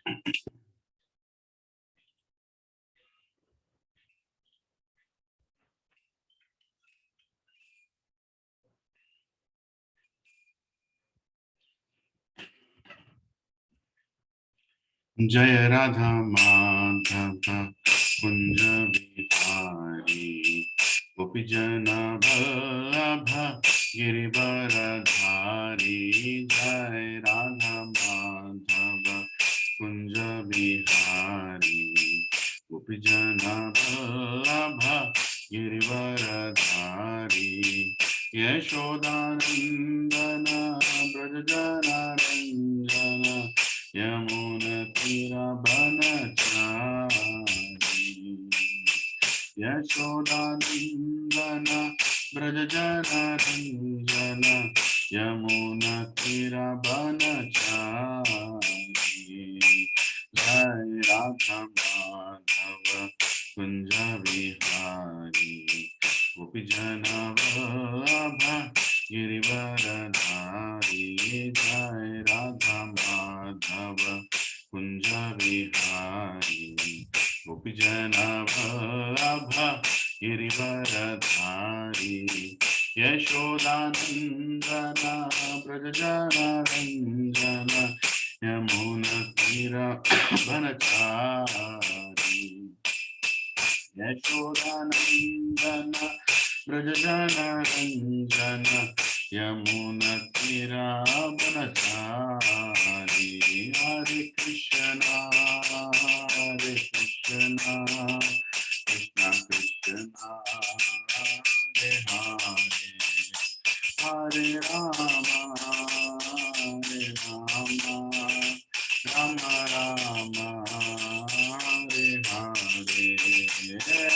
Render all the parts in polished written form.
जय राधा माधव कुंज बिहारी गोपी जन वल्लभ गिरिवरधारी। जय राधा माधव कुंज बिहारी गोपी जन वल्लभ गिरिवरधारी। यशोदानंदन ब्रज जन यमुनतीरवनचारी। यशोदानंदन ब्रज जन यमुनतीरवनचारी। जय राधा माधव कुंज विहारी गोपी जन वल्लभ गिरिवरधारी। जय राधा माधव कुंज विहारी गोपी जन वल्लभ गिरिवरधारी। यशोदानंदन ब्रज जन यमुनतीरवनचारी। यशोदानंदन ब्रज जन यमुनतीरवनचारी। हरे कृष्णा कृष्ण कृष्ण हरे हरे हरे राम राम राम हरे हरे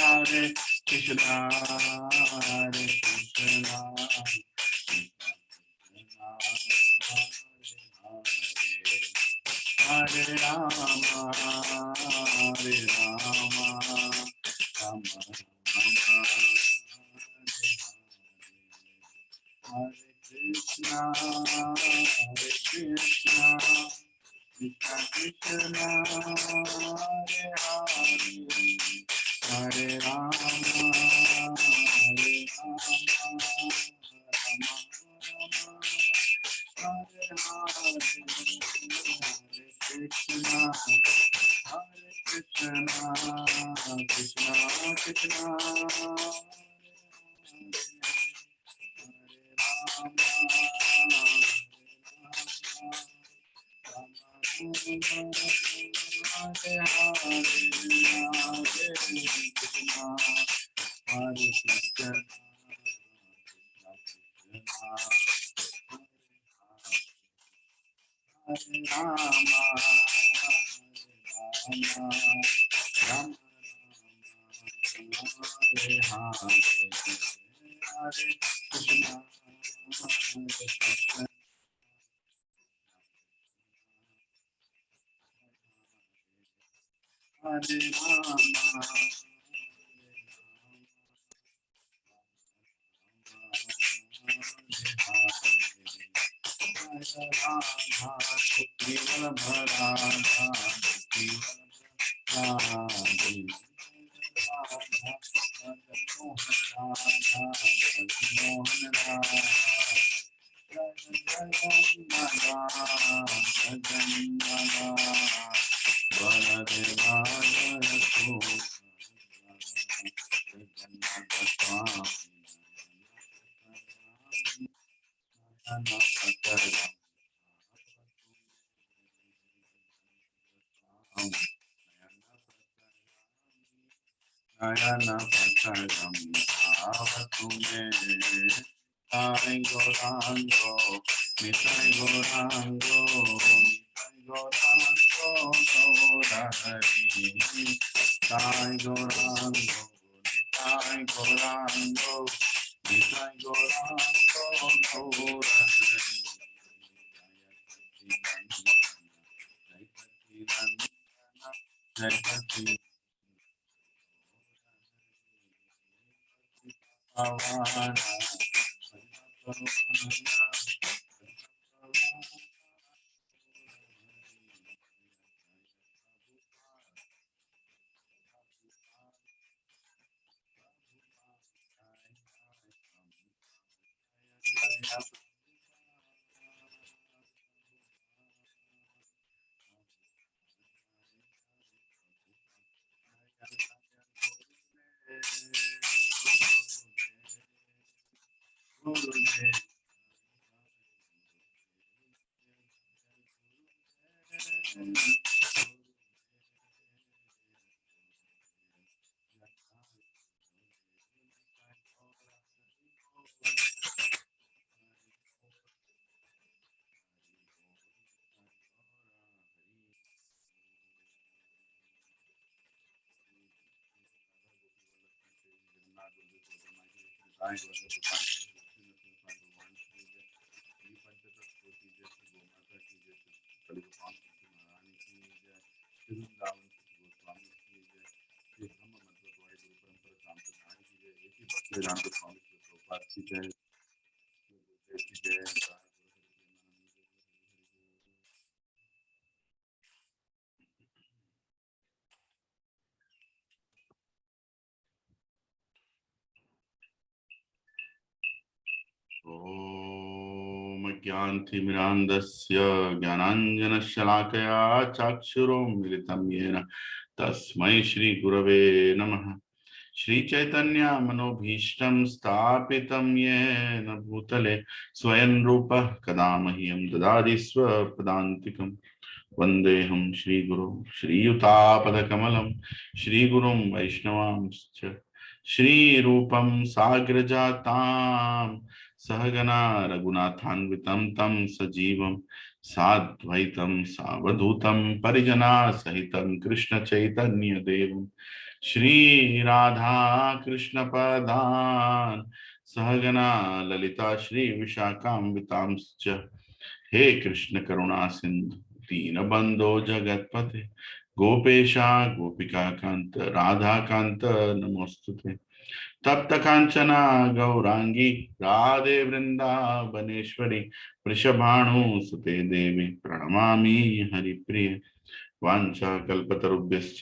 हरे कृष्णा हरे राम राम हरे कृष्णा कृष्ण कृष्ण हरे हरे हरे राम हरे Krishna Krishna Krishna Nayana Pataram Bhavatu Me Nitai Gorango Nitai Gorango Nitai Gorango Gaurahari Nitai Gorango Nitai Gorango Nitai Gorango Gaurahari Jai Pavana ॐ ज्ञानतिमिरान्धस्य ज्ञानाञ्जनशलाकया चाक्षुरुन्मिलितं येन तस्मै श्रीगुरवे नमः। श्रीचैतन्यमनोभीष्टं स्थापितं येन भूतले स्वयं रूपः कदा मह्यं ददाति स्वपदान्तिकम्। वन्देऽहं श्रीगुरुं श्रीयुतापदकमलं श्रीगुरुं वैष्णवांश्च श्रीरूपं साग्रजातां सहगना रघुनाथान्वितं तं सजीवं साद्वैतं सावधूतं परिजनासहितं कृष्णचैतन्यदेवं श्रीराधा कृष्णपदान् सहगना ललिता श्रीविशाखान्वितांश्च। हे कृष्ण करुणा सिंधु दीनबंधो जगतपते गोपेशा गोपिका कांत राधा कांत नमोस्तुते। तप्त कांचना गौरांगी राधे वृंदावनेश्वरी वृषभानुसुते देवी प्रणमामि हरिप्रिय। वाञ्छाकल्पतरुभ्यश्च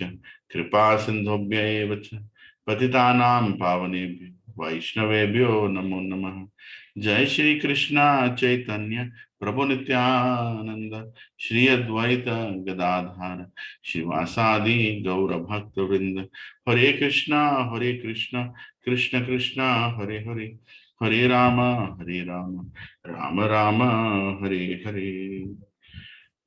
कृपा सिन्धुभ्यैव च पतितानां पावनेभ्यो वैष्णवेभ्यो नमो नमः। जय श्री कृष्ण चैतन्य प्रभु नित्यानंद श्री अद्वैत गदाधार श्रीवासादि गौर भक्त वृंद। हरे कृष्णा कृष्ण कृष्ण हरे हरे हरे राम राम राम हरे हरे।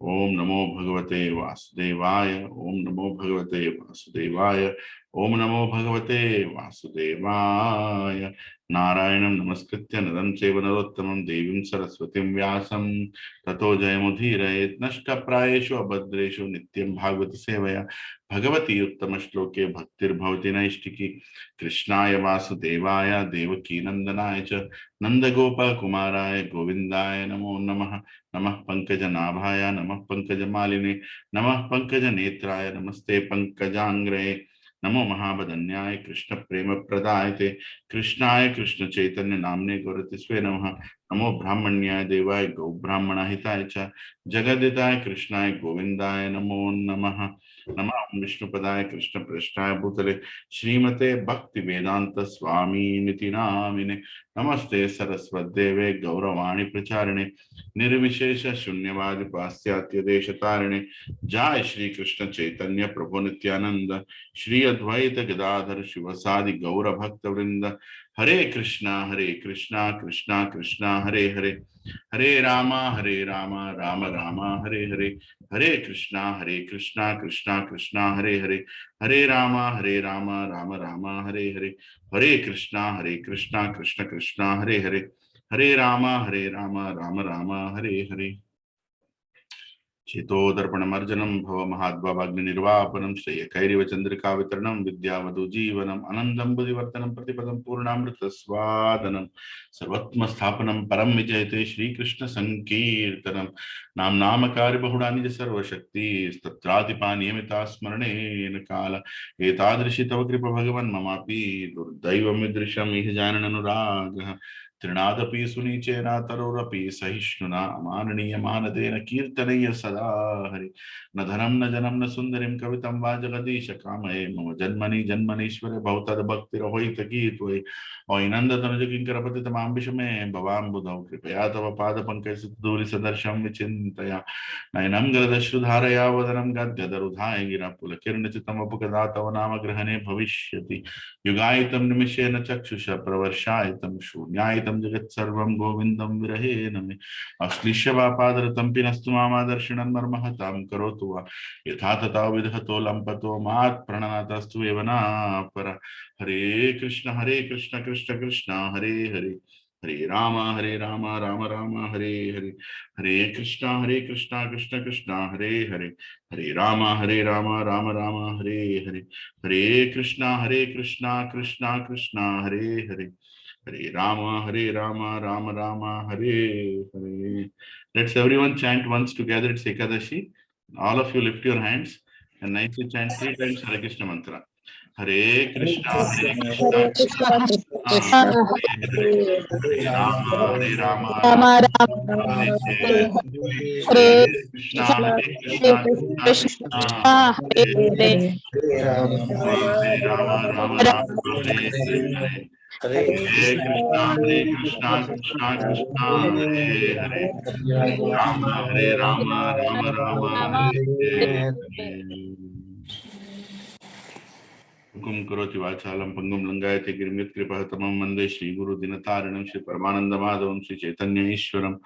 ओम नमो भगवते वासुदेवाय ओम नमो भगवते वासुदेवाय ओम नमो भगवते वासुदेवाय। नारायणं नमस्कृत्य नरं चैव नरोत्तमं देवीं सरस्वतीं व्यासं ततो जयमुदीरयेत्। नष्टप्रायेषु अभद्रेषु नित्यं भागवत सेवया भगवती उत्तमश्लोके भक्तिर्भवति नैष्टिकी। कृष्णाय वासुदेवाय देवकी नंदनाय च नंदगोपकुमाराय गोविन्दाय नमो नमः। नमः पंकजनाभाय नमः पंकजमालिने नमः पंकजनेत्राय नमस्ते पंकजांग्रये। नमो महावदन्याय कृष्ण प्रेम प्रदायते कृष्णाय कृष्ण चैतन्य नामने गौरतिस्वे नमः। नमो ब्राह्मण्याय देवाय गौ ब्राह्मण हिताय च जगदिताय कृष्णाय गोविंदाय नमो नमः। नमः विष्णुपदाय कृष्ण पृष्ठाय भूतले श्रीमते भक्ति वेदांत स्वामी निति नामिने। नमस्ते सरस्वदेवे गौरवाणी प्रचारिणे निर्विशेष शून्यवाद पाश्चात्य देश तारिणे। जय श्री कृष्ण चैतन्य प्रभु नित्यानंद श्री अद्वैत गदाधर शिवसादि गौर भक्त वृंद। हरे कृष्णा कृष्णा कृष्णा हरे हरे हरे राम राम हरे हरे हरे कृष्णा कृष्णा कृष्णा हरे हरे हरे राम राम हरे हरे हरे कृष्णा कृष्ण कृष्णा हरे हरे हरे राम राम हरे हरे। चितोदर्पणमर्जनं भवमहाद्भवाग्निर्वापनं श्रेयकैरिव चन्द्रिकावितरणं विद्यावधूजीवनम् अनन्दं बुद्धिवर्धनं प्रतिपदं पूर्णामृतस्वादनं सर्वत्मस्थापनं परं विजयते श्रीकृष्णसङ्कीर्तनं। नाम्नामकार्य बहुडानि च सर्वशक्तिस्तत्रातिपा नियमिता स्मरणेन काल एतादृशी तव कृपा भगवन् ममापि दुर्दैवमिदृशम् इह जानननुरागः तृणादपि सुनीचेन तरोरपि सहिष्णुना अमाननीयमानदेन कीर्तनैः सदा हरि। न धनं न जनं न सुन्दरीं कवितं वा जगदीश कामये मम जन्मनि जन्मनीश्वरे भवतद्भक्तिरहोयितकी त्वयि। ओयिनन्दतनुज किङ्करपतितमां मे भवाम्बुधौ कृपया तव पादपङ्कजधूलिसदर्शं विचिन्तया नयनं गलदश्रुधारया वदनं गद्गदरुधाय गिरा पुलकिरणचितमपुगदा तव नाम ग्रहणे भविष्यति। युगायितं निमिषेण चक्षुषा प्रवर्षायितं शून्यायितं तं जगत् सर्वं गोविन्दं विरहे नमे अश्लिष्य वा पादरतं पिनस्तु मामादर्शिणं मर्महतां करोतु वा यथा तथा विदहतो लम्पतो मात् प्रणनातस्तु एव न पर हरे Krishna Krishna Krishna Hare Hare Hare Ram Ram Ram Hare Hare Hare Krishna Krishna Krishna Hare Hare Hare Ram Ram Ram Hare Hare Hare Krishna Krishna Krishna Hare Hare Hare Ram Ram Ram Hare Hare. Let's everyone chant once together. It's Ekadashi. All of you lift your hands and nicely chant 3 times Hare Krishna mantra. Hare Krishna Krishna Hare Krishna, Krishna Krishna Hare Hare Hare Rama Rama Rama Hare Hare Hare Hare Hare Krishna Krishna, Krishna Krishna Krishna Hare Hare Hare Hare Rama Rama Rama Hare Hare Hare Krishna Krishna Krishna Hare Hare Hare Rama Rama Hare Hare. हुकुम करोति वाचालं पंगुं लंघयते गिरिं यत्कृपः तमं वन्दे श्रीगुरुदिनतारिणं श्रीपरमानन्दमाधवं श्रीचैतन्य ईश्वरम्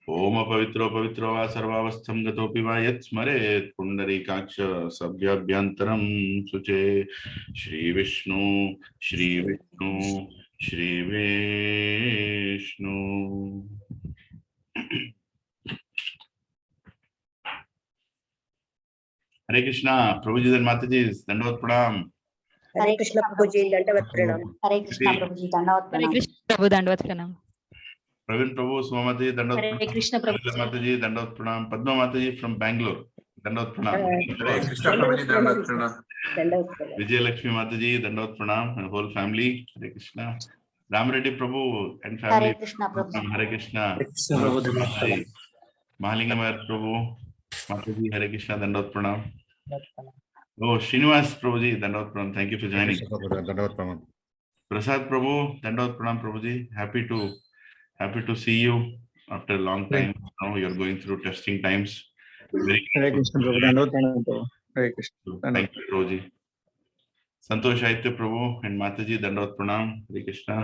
ओम पवित्रो पवित्रो वा सर्वावस्थं गतोऽपि वा यत् स्मरेत् पुण्डरीकाक्ष सभ्याभ्यन्तरं शुचे श्रीविष्णु श्रीविष्णु श्रीविष्णु. हरे कृष्णा प्रभु जी माता जी दंडवत प्रणाम. हरे कृष्ण प्रभु जी दंडवत प्रणाम. हरे कृष्ण प्रभु जी दंडवत Hare प्रणाम. Krishna प्रभु दंडवत प्रणाम. प्रवीण प्रभु सुमा माता जी दंडवत हरे प्रणाम. कृष्ण प्रभु जी. माता जी दंडवत प्रणाम. पद्मा माता जी फ्रॉम बैंगलोर दंडवत प्रणाम. हरे कृष्ण प्रभु जी दंडवत प्रणाम. दंडवत प्रणाम. विजय लक्ष्मी माता जी दंडवत प्रणाम and whole family. Hare Krishna. Ram Reddy प्रभु एंड हरे फैमिली. कृष्ण प्रभु जी. हरे कृष्णा. प्रभु महालिंगमय प्रभु माता जी हरे कृष्णा दंडवत प्रणाम. ओ श्रीनिवास प्रभु जी दंडवत प्रणाम. Thank you for joining. दंडवत प्रणाम. प्रसाद प्रभु दंडवत प्रणाम प्रभु जी. Happy to see you after a long time. Now you are going through testing times. Very Hare Krishna प्रभु दंडवत प्रणाम प्रभु. हरे कृष्ण. thank you प्रभु जी. संतोष आदित्य प्रभु एंड माता जी दंडवत प्रणाम. हरे कृष्णा.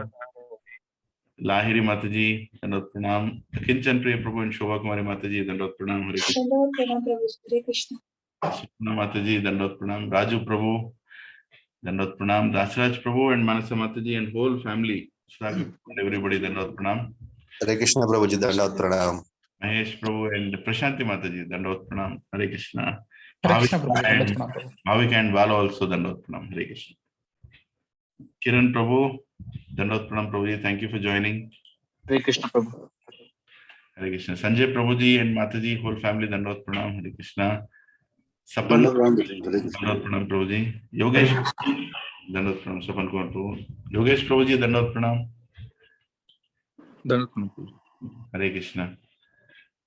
लाहिरी माता जी दंडवत प्रणाम. किंचन प्रिय प्रभु एंड शोभा कुमारी माता जी दंडवत प्रणाम. हरे कृष्ण. दंडवत प्रणाम प्रभु. हरे कृष्ण. सुपना माता जी दंडवत प्रणाम. राजू प्रभु दंडवत प्रणाम. दासराज प्रभु एंड मानसा माता जी एंड होल फैमिली. Everybody दंडवत प्रणाम. हरे कृष्ण प्रभु जी दंडवत प्रणाम. महेश प्रभु एंड प्रशांति माता जी दंडवत प्रणाम. हरे कृष्णा. भाविक एंड बाला also दंडवत प्रणाम. हरे कृष्ण. किरण प्रभु दंडवत प्रणाम प्रभु जी. Thank you for joining. Hare Krishna प्रभु. हरे कृष्ण. संजय प्रभु जी एंड माता जी होल फैमिली दंडवत प्रणाम. हरे कृष्णा. सपन दंडवत प्रणाम प्रभु जी. योगेश दंडवत प्रणाम. सपन कुमार प्रभु. योगेश प्रभु जी दंडवत प्रणाम. दंडवत प्रणाम प्रभु. हरे कृष्णा.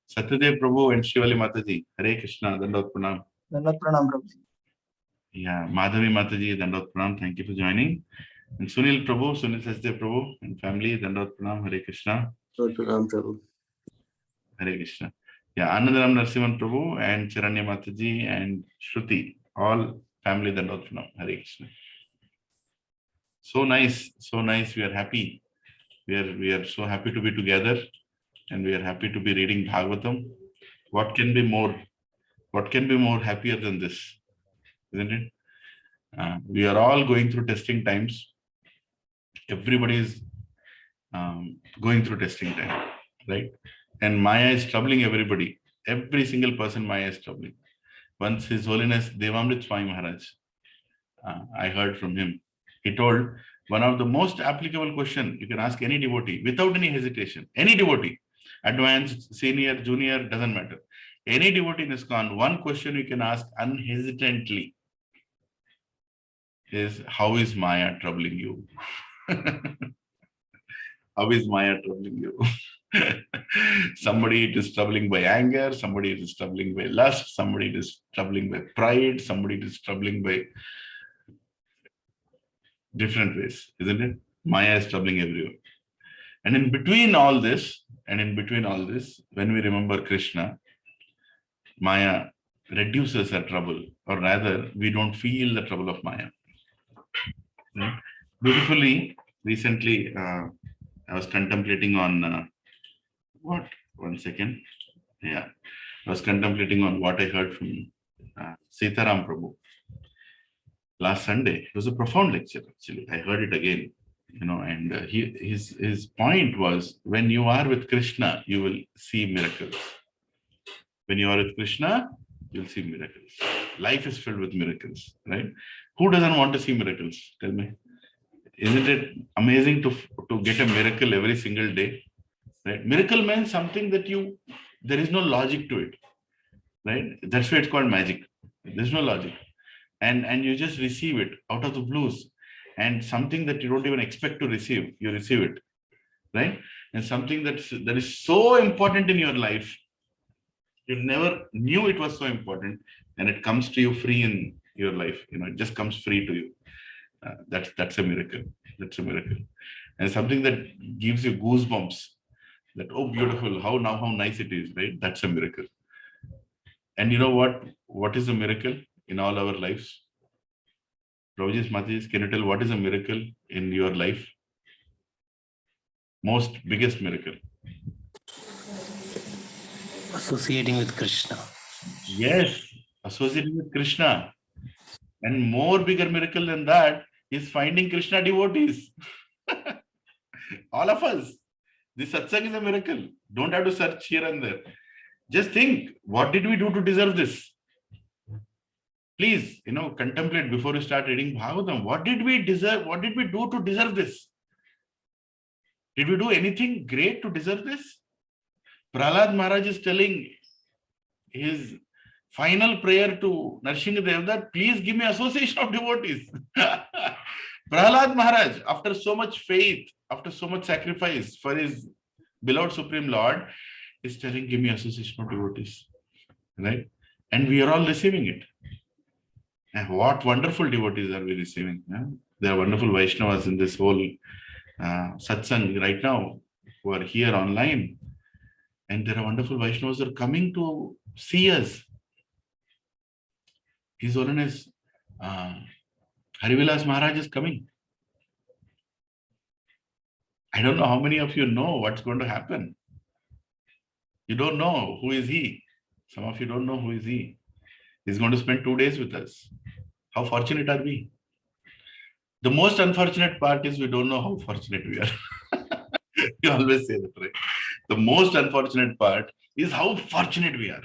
सत्यदेव प्रभु एंड शिवाली माता जी हरे कृष्णा दंडवत प्रणाम. दंडवत प्रणाम प्रभु. Yeah, Madhavi Mataji, Dandavat Pranam, thank you for joining. And Sunil Prabhu, Sunil Sachdev Prabhu and family, Dandavat Pranam, Hare Krishna. प्रणाम प्रभु. Hare Krishna. Yeah, Anandaram Narsimhan Prabhu and Charanya Mataji and Shruti, all family, Dandavat Pranam, Hare Krishna. So nice, we are happy. We are so happy to be together and we are happy to be reading Bhagavatam. What can be more happier than this? Isn't it? We are all going through testing times. Everybody is going through testing time, right? And Maya is troubling everybody. Every single person Maya is troubling. Once His Holiness Devamrit Swami Maharaj, I heard from him. He told one of the most applicable question you can ask any devotee without any hesitation. Any devotee, advanced, senior, junior, doesn't matter. Any devotee in ISKCON, one question you can ask unhesitantly is, how is Maya troubling you? How is Maya troubling you? Somebody it is troubling by anger, somebody it is troubling by lust, somebody it is troubling by pride, somebody it is troubling by different ways, isn't it? Maya is troubling everyone. And in between all this, when we remember Krishna, Maya reduces her trouble, or rather, we don't feel the trouble of Maya. Right? Beautifully, recently, I was contemplating on what? 1 second. Yeah, I was contemplating on what I heard from Sitaram Prabhu last Sunday. It was a profound lecture. Actually, I heard it again. And his point was, when you are with Krishna, you will see miracles. When you are with Krishna, you'll see miracles. Life is filled with miracles, right? Who doesn't want to see miracles? Tell me. Isn't it amazing to get a miracle every single day? Right? Miracle means something that there is no logic to it, right? That's why it's called magic. There's no logic. And you just receive it out of the blues. And something that you don't even expect to receive, you receive it, right? And something that is so important in your life, you never knew it was so important, and it comes to you free in your life. It just comes free to you. That's a miracle. That's a miracle. And something that gives you goosebumps, that, oh, beautiful, how nice it is, right? That's a miracle. And you know what is a miracle in all our lives? Prabhuji, Mataji, can you tell what is a miracle in your life? Most biggest miracle. Associating with Krishna. Yes, associating with Krishna. And more bigger miracle than that is finding Krishna devotees. All of us. This satsang is a miracle. Don't have to search here and there. Just think, what did we do to deserve this? Please, contemplate before you start reading Bhagavatam. What did we deserve? What did we do to deserve this? Did we do anything great to deserve this? Prahlad Maharaj is telling his final prayer to Narsingadev that, please give me association of devotees. Prahlad Maharaj, after so much faith, after so much sacrifice for his beloved Supreme Lord, is telling, give me association of devotees. Right? And we are all receiving it. And what wonderful devotees are we receiving? There are wonderful Vaishnavas in this whole satsang right now who are here online. And there are wonderful Vaishnavas who are coming to see us. His Holiness Harivilas Maharaj is coming. I don't know how many of you know what's going to happen. You don't know who is he. Some of you don't know who is he. He's going to spend 2 days with us. How fortunate are we? The most unfortunate part is we don't know how fortunate we are. You always say that, right? The most unfortunate part is how fortunate we are.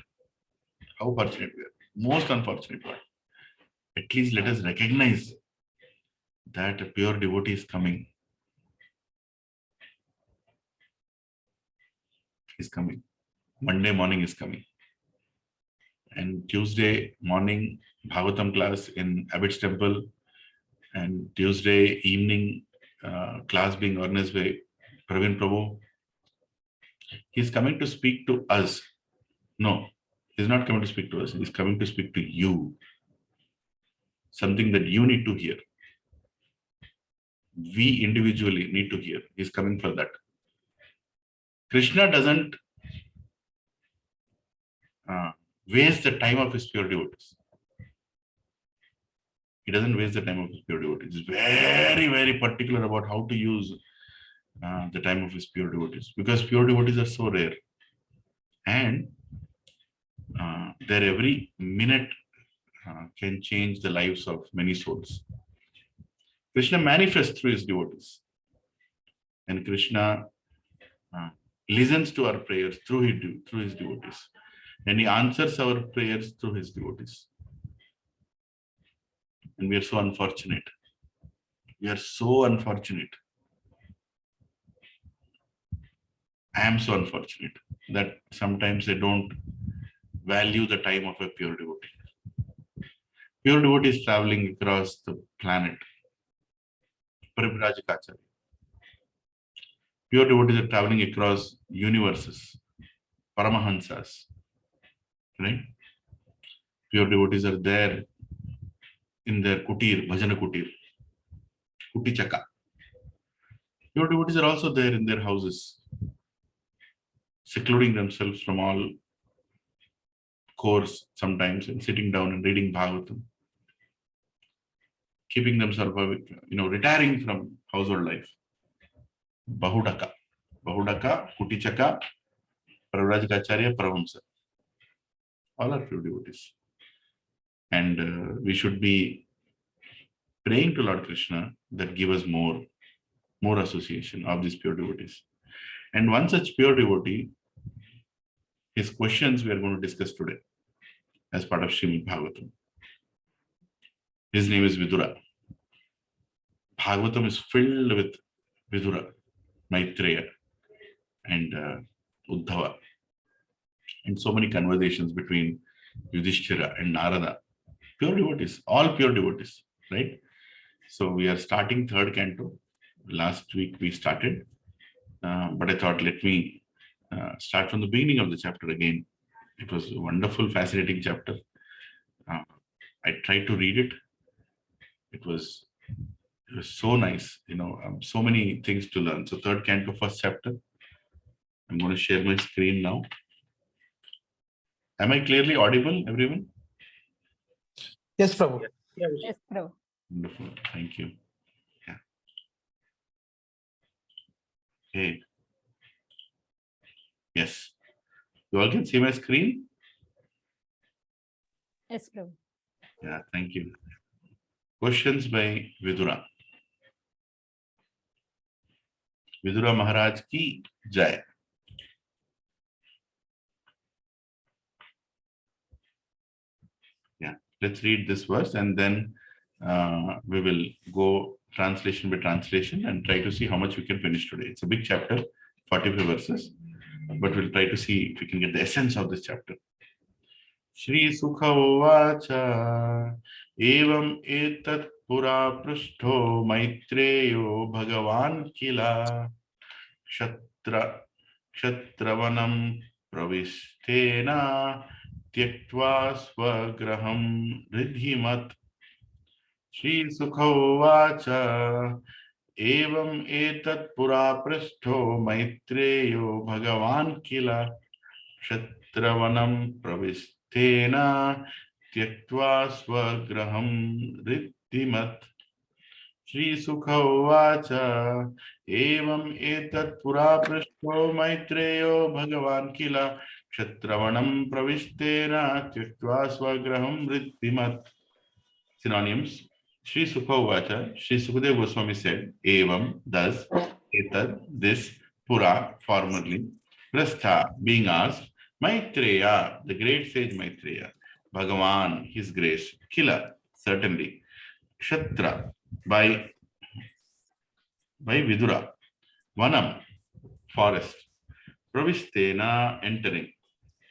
How fortunate we are. Most unfortunate part. At least let us recognize that a pure devotee is coming. He's coming. Monday morning is coming. And Tuesday morning, Bhagavatam class in Abbott's Temple. And Tuesday evening, class being organized by Praveen Prabhu. He's coming to speak to us. No, he's not coming to speak to us. He's coming to speak to you. Something that you need to hear. We individually need to hear. He's coming for that. Krishna doesn't waste the time of his pure devotees. He doesn't waste the time of his pure devotees. He's very, very particular about how to use the time of his pure devotees, because pure devotees are so rare. And their every minute can change the lives of many souls. Krishna manifests through his devotees. And Krishna listens to our prayers through his devotees. And he answers our prayers through his devotees. And we are so unfortunate. We are so unfortunate. I am so unfortunate that sometimes I don't value the time of a pure devotee. Pure devotee is traveling across the planet. Parivrajikacharya. Pure devotees are traveling across universes. Paramahansas. Right? Pure devotees are there in their kutir, bhajana kutir, kuti chaka. Pure devotees are also there in their houses, secluding themselves from all course sometimes and sitting down and reading Bhagavatam, keeping themselves, retiring from household life. Bahudaka, Kutichaka, Pravrajagacharya, Paramhamsa. All are pure devotees. And we should be praying to Lord Krishna that give us more association of these pure devotees. And one such pure devotee, his questions we are going to discuss today as part of Srimad Bhagavatam. His name is Vidura. Bhagavatam is filled with Vidura, Maitreya, and Uddhava, and so many conversations between Yudhishthira and Narada. Pure devotees, all pure devotees, right? So we are starting third canto. Last week we started, but I thought let me start from the beginning of the chapter again. It was a wonderful, fascinating chapter. I tried to read it. It was so nice, so many things to learn. So third canto, first chapter. I'm going to share my screen now. Am I clearly audible, everyone? Yes, Prabhu. Yes, Prabhu. Wonderful. Thank you. Yeah. Okay. Yes. You all can see my screen? Yes, Prabhu. Yeah, thank you. Questions by Vidura. Vidura Maharaj ki jai. Yeah, let's read this verse and then we will go translation by translation and try to see how much we can finish today. It's a big chapter, 45 verses, but we'll try to see if we can get the essence of this chapter. Shri Sukha Uvacha Evam etat pura prashto maitreyo bhagavan kila kshatravanam pravishtena tyaktva swagraham ridhimat. Shri Sukha Uvacha Evam etat pura prashto maitreyo bhagavan kila kshatravanam pravishtena tyaktva swagraham ridhimat. Shri Sukha Uvacha Evam etat pura prashto maitreyo bhagavan kila kshatravanam pravishtena tyaktva swagraham ridhimat. Synonyms. Shri Sukha Uvacha, Shri Sukadeva Goswami said, Evam, thus, etat, this, pura, formerly, prastha, being asked, Maitreya, the great sage Maitreya, Bhagavan, his grace, Kila, certainly, Kshatra, by Vidura, Vanam, forest, Pravishtena, entering,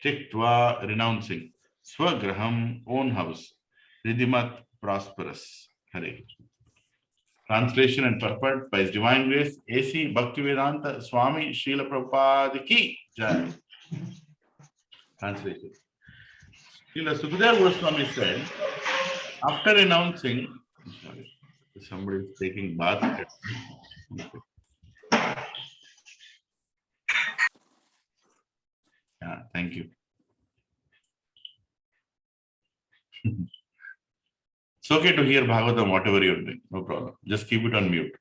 Tiktva, renouncing, Swagraham, own house, Ridhimat, prosperous. Hare. Translation and purport by His Divine Grace, A.C. Bhaktivedanta Swami Srila Prabhupada ki jai. Translation. Srila Sukadeva Goswami said, after renouncing, sorry, somebody is taking bath. Yeah, thank you. It's okay to hear Bhagavatam, whatever you're doing, no problem. Just keep it on mute.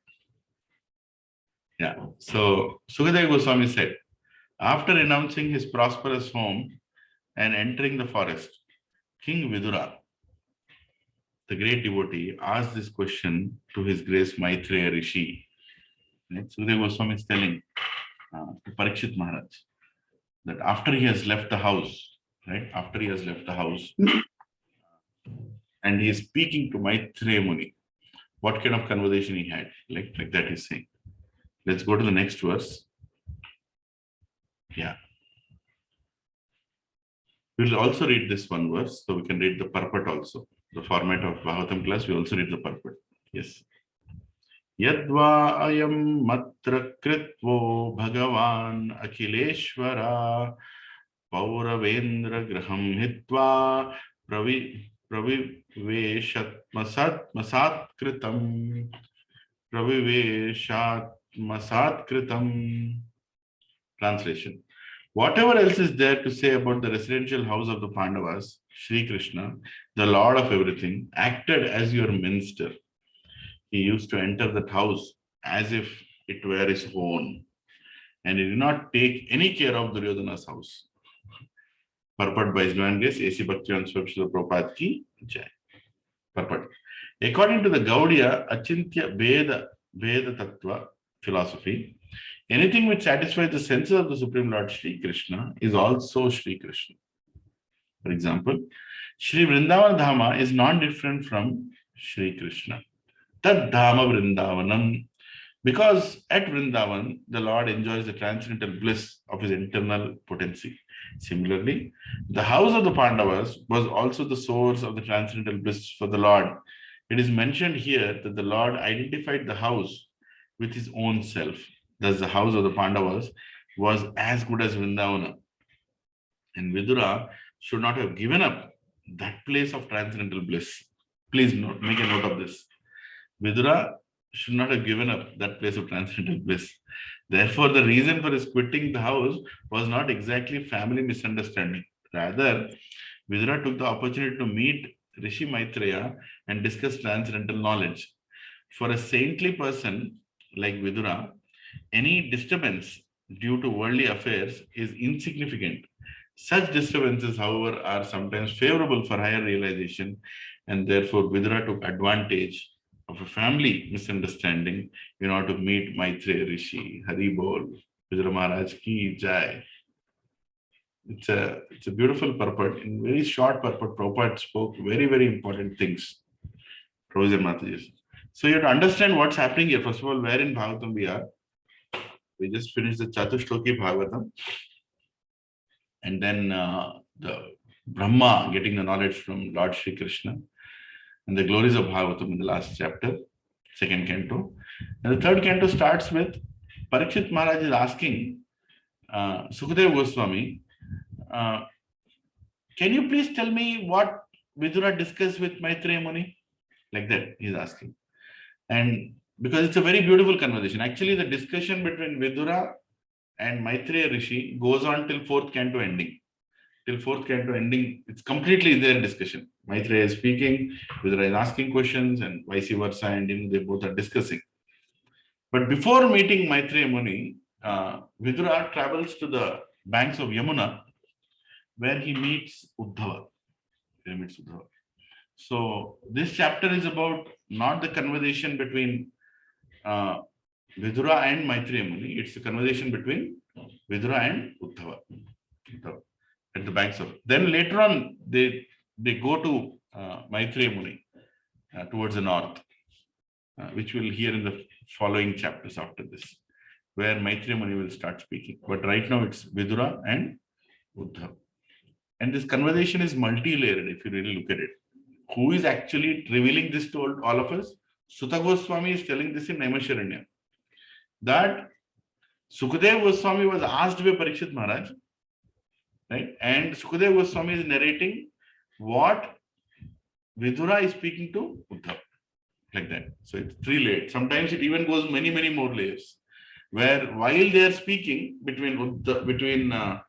Yeah. So Sukadeva Goswami said, after renouncing his prosperous home and entering the forest, King Vidura, the great devotee, asked this question to his grace Maitreya Rishi. Right? Sukadeva Goswami is telling to Parikshit Maharaj that after he has left the house, right? After he has left the house, and he is speaking to Maitreya Muni, what kind of conversation he had, like that he's saying. Let's go to the next verse. Yeah. We'll also read this one verse, so we can read the purport also. The format of Bhagavatam class, we also read the purport. Yes. Yadva ayam matra kritvo bhagavan akhileshvara pauravendra graham hitva praviveshatmasat kritam. Translation. Whatever else is there to say about the residential house of the Pandavas, Sri Krishna, the Lord of everything, acted as your minister. He used to enter that house as if it were his own, and he did not take any care of Duryodhana's house. Purport by His Divine Grace, A.C. Bhaktivedanta Swami Srila Prabhupada ki jai. Purport. According to the Gaudiya Achintya Veda Tattva philosophy, anything which satisfies the senses of the Supreme Lord Sri Krishna is also Sri Krishna. For example, Sri Vrindavan Dhama is non-different from Sri Krishna. Tad Dhama Vrindavanam. Because at Vrindavan, the Lord enjoys the transcendental bliss of his internal potency. Similarly, the house of the Pandavas was also the source of the transcendental bliss for the Lord. It is mentioned here that the Lord identified the house with his own self. Thus, the house of the Pandavas was as good as Vrindavana. And Vidura should not have given up that place of transcendental bliss. Please make a note of this. Vidura should not have given up that place of transcendental bliss. Therefore, the reason for his quitting the house was not exactly family misunderstanding. Rather, Vidura took the opportunity to meet Rishi Maitreya and discuss transcendental knowledge. For a saintly person like Vidura, any disturbance due to worldly affairs is insignificant. Such disturbances, however, are sometimes favorable for higher realization, and therefore Vidura took advantage of a family misunderstanding in order to meet Maitreya Rishi. Hari Bol, Vidura Maharaj ki jai. It's a beautiful purport. In very short purport, Prabhupada spoke very, very important things. Prabhupada Mataji. So you have to understand what's happening here. First of all, where in Bhagavatam we are. We just finished the Chatushloki Bhagavatam. And then the Brahma getting the knowledge from Lord Sri Krishna. And the glories of Bhagavatam in the last chapter, second canto. And the third canto starts with Parikshit Maharaj is asking Sukadeva Goswami, can you please tell me what Vidura discussed with Maitreya Muni? Like that, he's asking. And because it's a very beautiful conversation. Actually, the discussion between Vidura and Maitreya Rishi goes on till fourth canto ending. Till fourth canto ending, it's completely their discussion. Maitreya is speaking, Vidura is asking questions, and vice versa, and they both are discussing. But before meeting Maitreya Muni, Vidura travels to the banks of Yamuna, where he meets Uddhava. So this chapter is about not the conversation between Vidura and Maitreya Muni. It's the conversation between Vidura and Uddhava at the banks of. Then later on, they go to Maitreya Muni towards the north, which we'll hear in the following chapters after this, where Maitreya Muni will start speaking. But right now it's Vidura and Uddhava. And this conversation is multi-layered if you really look at it. Who is actually revealing this to all of us? Sutta Goswami is telling this in Naimisharanya. That Sukadeva Goswami was asked by Parikshit Maharaj, right? And Sukadeva Goswami is narrating what Vidura is speaking to Uddhava. Like that. So it's three layered. Sometimes it even goes many, many more layers. Where while they are speaking between Vidura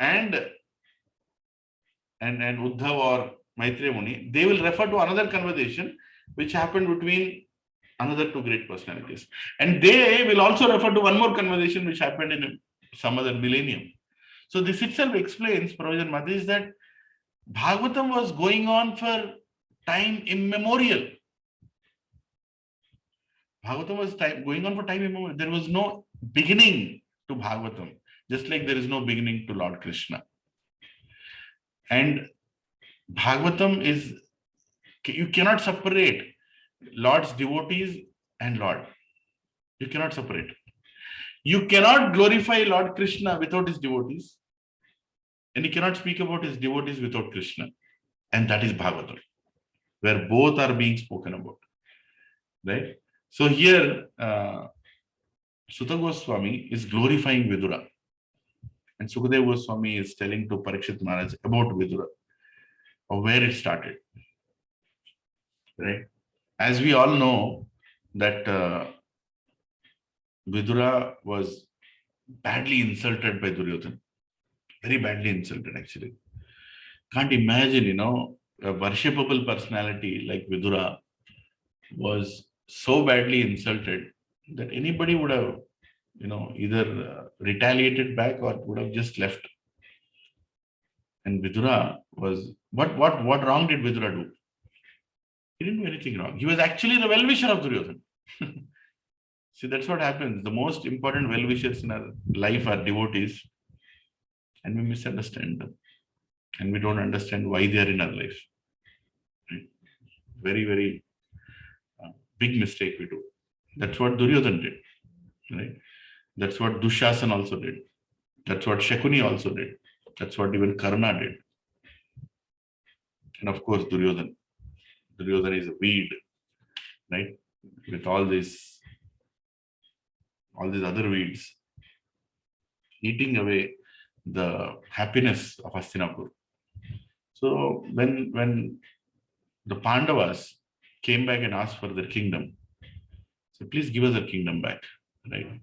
and Uddhava or Maitreya Muni, they will refer to another conversation which happened between another two great personalities. And they will also refer to one more conversation which happened in some other millennium. So this itself explains, Prabhupada Mataji, that Bhagavatam was going on for time immemorial. Bhagavatam was going on for time immemorial. There was no beginning to Bhagavatam, just like there is no beginning to Lord Krishna. And Bhagavatam is, you cannot separate Lord's devotees and Lord. You cannot separate. You cannot glorify Lord Krishna without his devotees. And you cannot speak about his devotees without Krishna. And that is Bhagavatam, where both are being spoken about. Right? So here, Sutta Goswami is glorifying Vidura. And Sukadeva Goswami is telling to Parikshit Maharaj about Vidura, or where it started. Right? As we all know that Vidura was badly insulted by Duryodhana. Very badly insulted, actually. Can't imagine, a worshipable personality like Vidura was so badly insulted that anybody would have, either retaliated back or would have just left. And Vidura was, what wrong did Vidura do? He didn't do anything wrong. He was actually the well-wisher of Duryodhana. See, that's what happens. The most important well-wishers in our life are devotees, and we misunderstand them. And we don't understand why they are in our life. Right? Very, very big mistake we do. That's what Duryodhana did. Right? That's what Dushasan also did. That's what Shakuni also did. That's what even Karna did. And of course, Duryodhana. Duryodhana is a weed, right? With all these other weeds, eating away the happiness of Hastinapur. So when the Pandavas came back and asked for their kingdom, so please give us our kingdom back, right?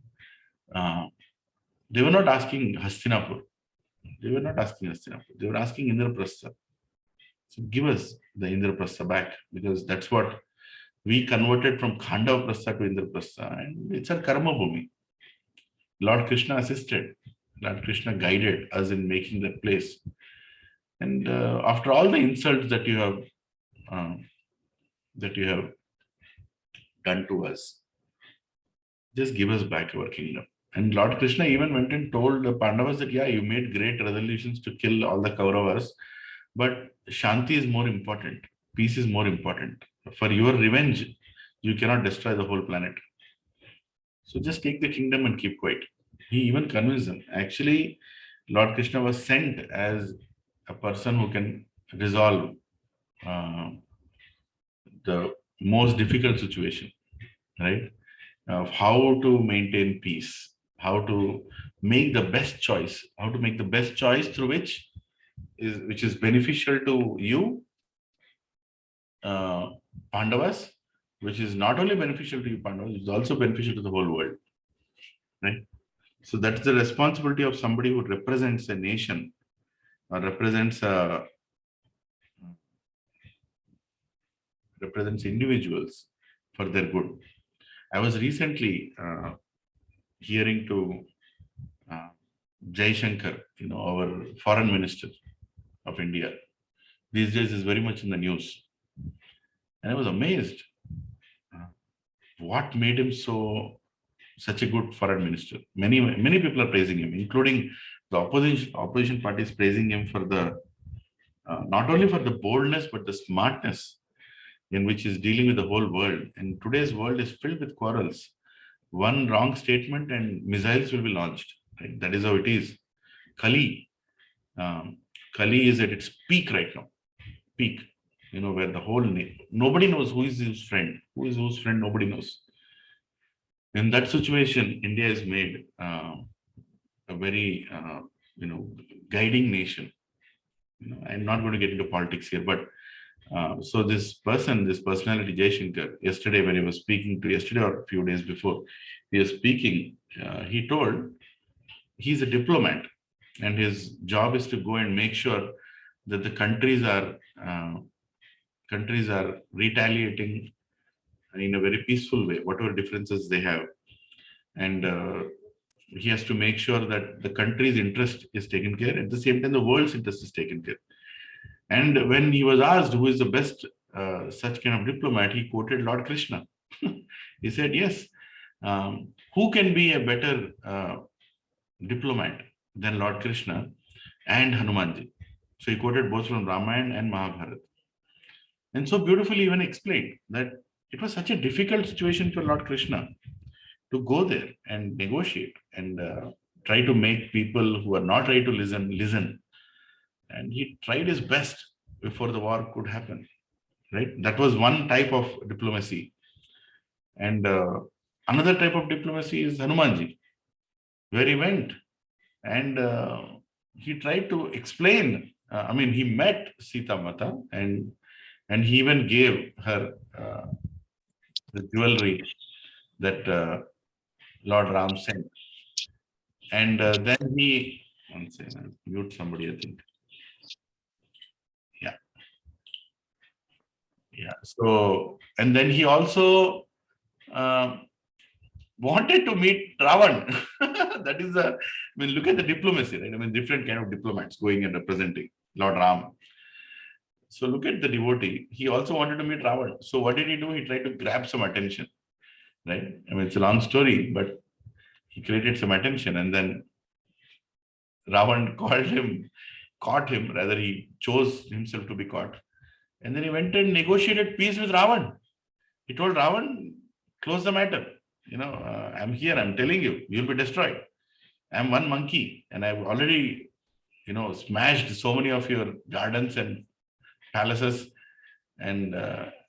They were not asking Hastinapur. They were asking Indraprastha. So give us the Indraprastha back, because that's what we converted from Khandava Prastha to Indraprastha, and it's our karma bhumi. Lord Krishna assisted. Lord Krishna guided us in making that place. And after all the insults that you have done to us, just give us back our kingdom. And Lord Krishna even went and told the Pandavas that, yeah, you made great resolutions to kill all the Kauravas, but Shanti is more important. Peace is more important. For your revenge, you cannot destroy the whole planet. So just take the kingdom and keep quiet. He even convinced them. Actually, Lord Krishna was sent as a person who can resolve the most difficult situation, right? Of how to maintain peace, how to make the best choice, through which is beneficial to you, Pandavas, which is not only beneficial to you, Pandavas, it's also beneficial to the whole world, right? So that's the responsibility of somebody who represents a nation or represents individuals for their good. I was recently hearing to Jai Shankar, our foreign minister of India. These days is very much in the news. And I was amazed. What made him such a good foreign minister? Many people are praising him, including the opposition parties praising him for the not only for the boldness but the smartness in which he's dealing with the whole world. And today's world is filled with quarrels. One wrong statement and missiles will be launched. Right? That is how it is. Kali is at its peak right now. Peak. Where the whole nobody knows who is whose friend. Who is whose friend, nobody knows. In that situation, India is made a very guiding nation. I'm not going to get into politics here, but so this personality, Jai Shankar, yesterday when he was speaking yesterday or a few days before, he was speaking, he told he's a diplomat and his job is to go and make sure that the countries are retaliating in a very peaceful way, whatever differences they have. And he has to make sure that the country's interest is taken care. At the same time, the world's interest is taken care. And when he was asked who is the best such kind of diplomat, he quoted Lord Krishna. He said, yes, who can be a better diplomat than Lord Krishna and Hanumanji? So he quoted both from Ramayana and Mahabharata. And so beautifully even explained that it was such a difficult situation for Lord Krishna to go there and negotiate and try to make people who are not ready to listen. And he tried his best before the war could happen, right? That was one type of diplomacy. And another type of diplomacy is Hanumanji, where he went and he tried to explain. He met Sita Mata and he even gave her the jewelry that Lord Ram sent. And then he, one second, I'll mute somebody, I think. Yeah. So, and then he also wanted to meet Ravan. That is I mean, look at the diplomacy, right? I mean, different kind of diplomats going and representing Lord Ram. So look at the devotee. He also wanted to meet Ravan. So what did he do? He tried to grab some attention, right? I mean, it's a long story, but he created some attention, and then Ravan caught him. Rather, he chose himself to be caught. And then he went and negotiated peace with Ravan. He told Ravan, close the matter. I'm here. I'm telling you, you'll be destroyed. I'm one monkey, and I've already, smashed so many of your gardens and palaces. And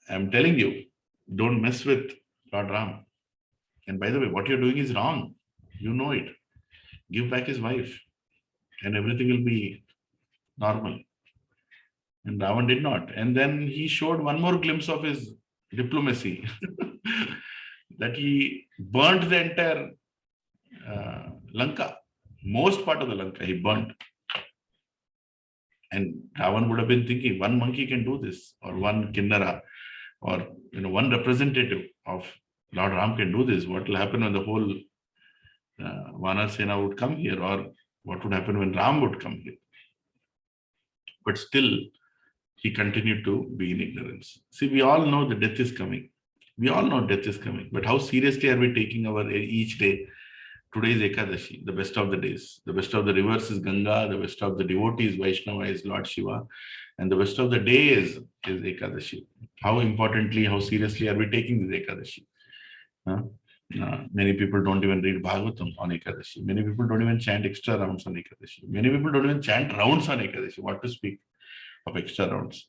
I'm telling you, don't mess with Lord Ram. And by the way, what you're doing is wrong. You know it. Give back his wife, and everything will be normal. And Ravan did not. And then he showed one more glimpse of his diplomacy, that he burnt the entire Lanka. Most part of the Lanka he burnt. And Ravan would have been thinking, one monkey can do this, or one Kinnara, or one representative of Lord Ram can do this. What will happen when the whole Vanar Sena would come here, or what would happen when Ram would come here? But still, he continued to be in ignorance. See, we all know the death is coming. We all know death is coming. But how seriously are we taking our each day? Today is Ekadashi, the best of the days. The best of the rivers is Ganga. The best of the devotees, Vaishnava, is Lord Shiva. And the best of the day is Ekadashi. How importantly, how seriously are we taking this Ekadashi? Many people don't even read Bhagavatam on Ekadashi. Many people don't even chant extra rounds on Ekadashi. Many people don't even chant rounds on Ekadashi. What to speak of extra rounds?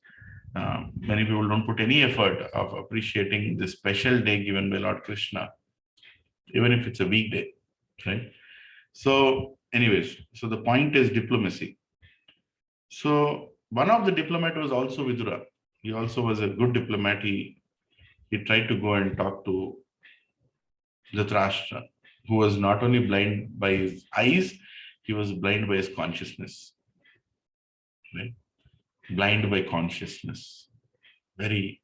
Many people don't put any effort of appreciating the special day given by Lord Krishna, even if it's a weekday, right? So anyways, so the point is diplomacy. So one of the diplomat was also Vidura. He also was a good diplomat. He tried to go and talk to Dhritarashtra, who was not only blind by his eyes, he was blind by his consciousness, right? Blind by consciousness. Very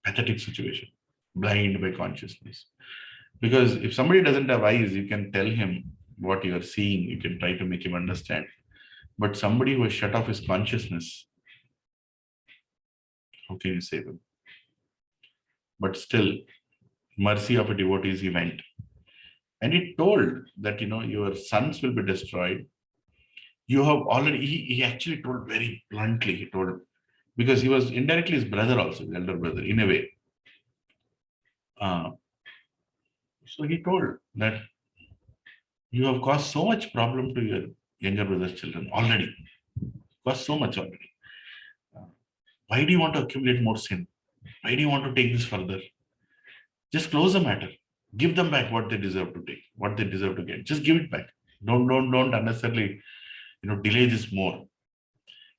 pathetic situation. Blind by consciousness. Because if somebody doesn't have eyes, you can tell him what you are seeing. You can try to make him understand. But somebody who has shut off his consciousness, how can you save him? But still, mercy of a devotee is he went. And he told that, your sons will be destroyed. You have already, he actually told very bluntly, he told, because he was indirectly his brother also, his elder brother, in a way. So he told that you have caused so much problem to your younger brother's children already. Caused so much already. Why do you want to accumulate more sin? Why do you want to take this further? Just close the matter. Give them back what they deserve to take, what they deserve to get. Just give it back. Don't unnecessarily, delay this more.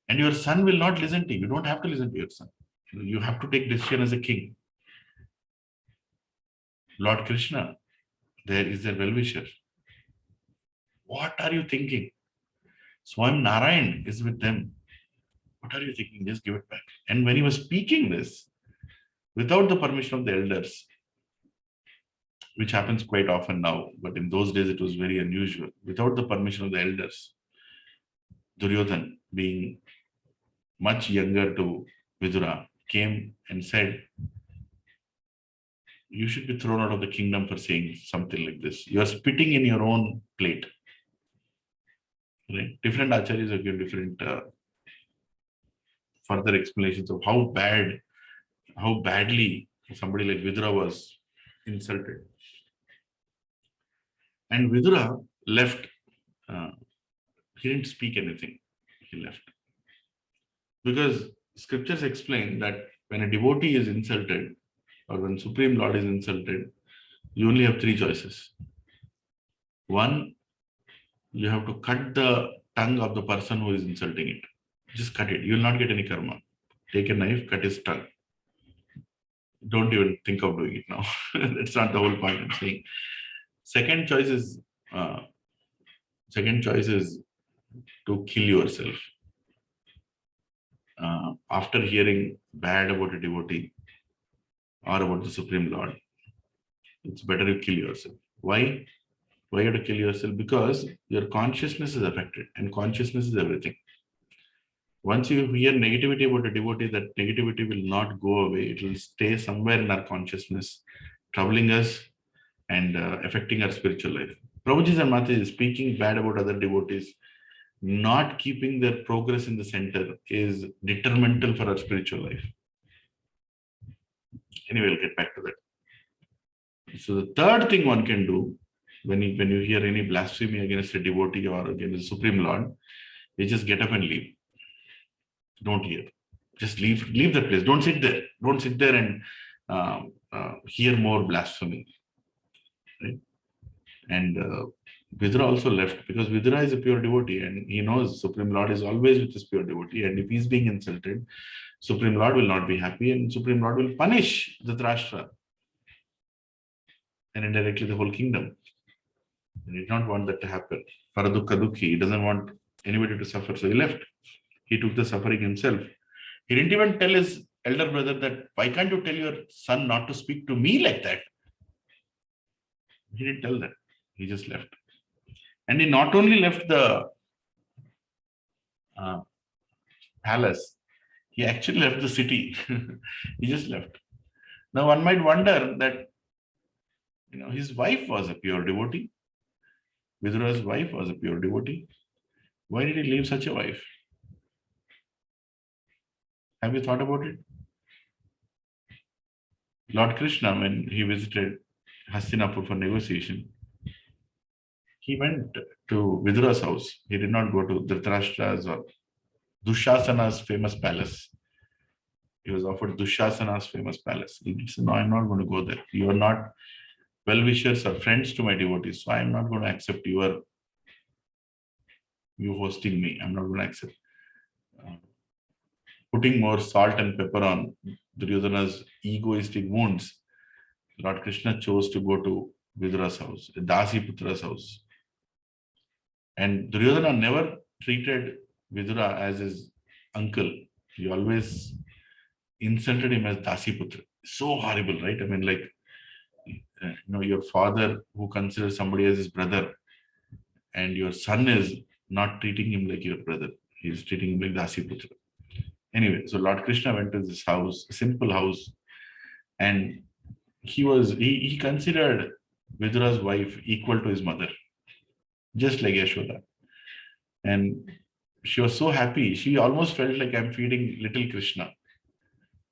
And your son will not listen to you. You don't have to listen to your son. You have to take decision as a king. Lord Krishna, there is their well-wisher. What are you thinking? Swami Narayan is with them. What are you thinking? Just give it back. And when he was speaking this, without the permission of the elders, which happens quite often now, but in those days it was very unusual, without the permission of the elders, Duryodhan, being much younger to Vidura, came and said, you should be thrown out of the kingdom for saying something like this. You are spitting in your own plate. Right? Different acharyas have given different further explanations of how badly somebody like Vidura was insulted. And Vidura left. He didn't speak anything. He left. Because scriptures explain that when a devotee is insulted, or when Supreme Lord is insulted, you only have three choices. One, you have to cut the tongue of the person who is insulting it. Just cut it. You will not get any karma. Take a knife, cut his tongue. Don't even think of doing it now. That's not the whole point I'm saying. Second choice is to kill yourself. After hearing bad about a devotee or about the Supreme Lord, it's better you kill yourself. Why? Why you have to kill yourself? Because your consciousness is affected, and consciousness is everything. Once you hear negativity about a devotee, that negativity will not go away. It will stay somewhere in our consciousness, troubling us and affecting our spiritual life. Prabhuji and Mataji is speaking bad about other devotees, not keeping their progress in the center is detrimental for our spiritual life. Anyway, we'll get back to that. So the third thing one can do when you hear any blasphemy against a devotee or against the Supreme Lord, you just get up and leave. Don't hear. Just leave that place. Don't sit there. Don't sit there and hear more blasphemy. Right? And Vidura also left because Vidura is a pure devotee and he knows Supreme Lord is always with his pure devotee. And if he's being insulted, Supreme Lord will not be happy and Supreme Lord will punish Dhritarashtra and indirectly the whole kingdom. And he did not want that to happen. Paradukha Dukhi, he doesn't want anybody to suffer. So he left. He took the suffering himself. He didn't even tell his elder brother that, why can't you tell your son not to speak to me like that? He didn't tell that. He just left. And he not only left the palace, he actually left the city. He just left. Now one might wonder that, his wife was a pure devotee. Vidura's wife was a pure devotee. Why did he leave such a wife? Have you thought about it? Lord Krishna, when he visited Hastinapur for negotiation, he went to Vidura's house. He did not go to Dhritarashtra's or Dushasana's famous palace. He was offered Dushasana's famous palace. He said, no, I'm not going to go there. You are not well-wishers or friends to my devotees, so I'm not going to accept you hosting me. I'm not going to accept. Putting more salt and pepper on Duryodhana's egoistic wounds, Lord Krishna chose to go to Vidura's house, Dasi Putra's house. And Duryodhana never treated Vidura as his uncle. He always insulted him as Dasi Putra. So horrible, right? I mean, like, your father who considers somebody as his brother, and your son is not treating him like your brother. He's treating him like Dasi Putra. Anyway, so Lord Krishna went to this house, a simple house, and he considered Vidura's wife equal to his mother, just like Yashoda. And she was so happy. She almost felt like, I'm feeding little Krishna.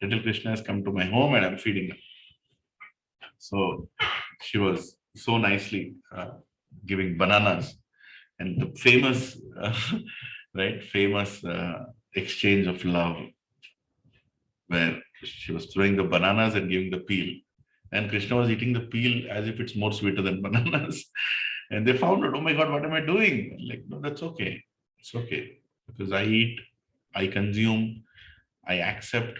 Little Krishna has come to my home and I'm feeding him. So she was so nicely giving bananas. And the famous, famous exchange of love, where she was throwing the bananas and giving the peel. And Krishna was eating the peel as if it's more sweeter than bananas. And they found out, oh my God, what am I doing? Like, no, that's okay. It's okay. Because I eat, I consume, I accept,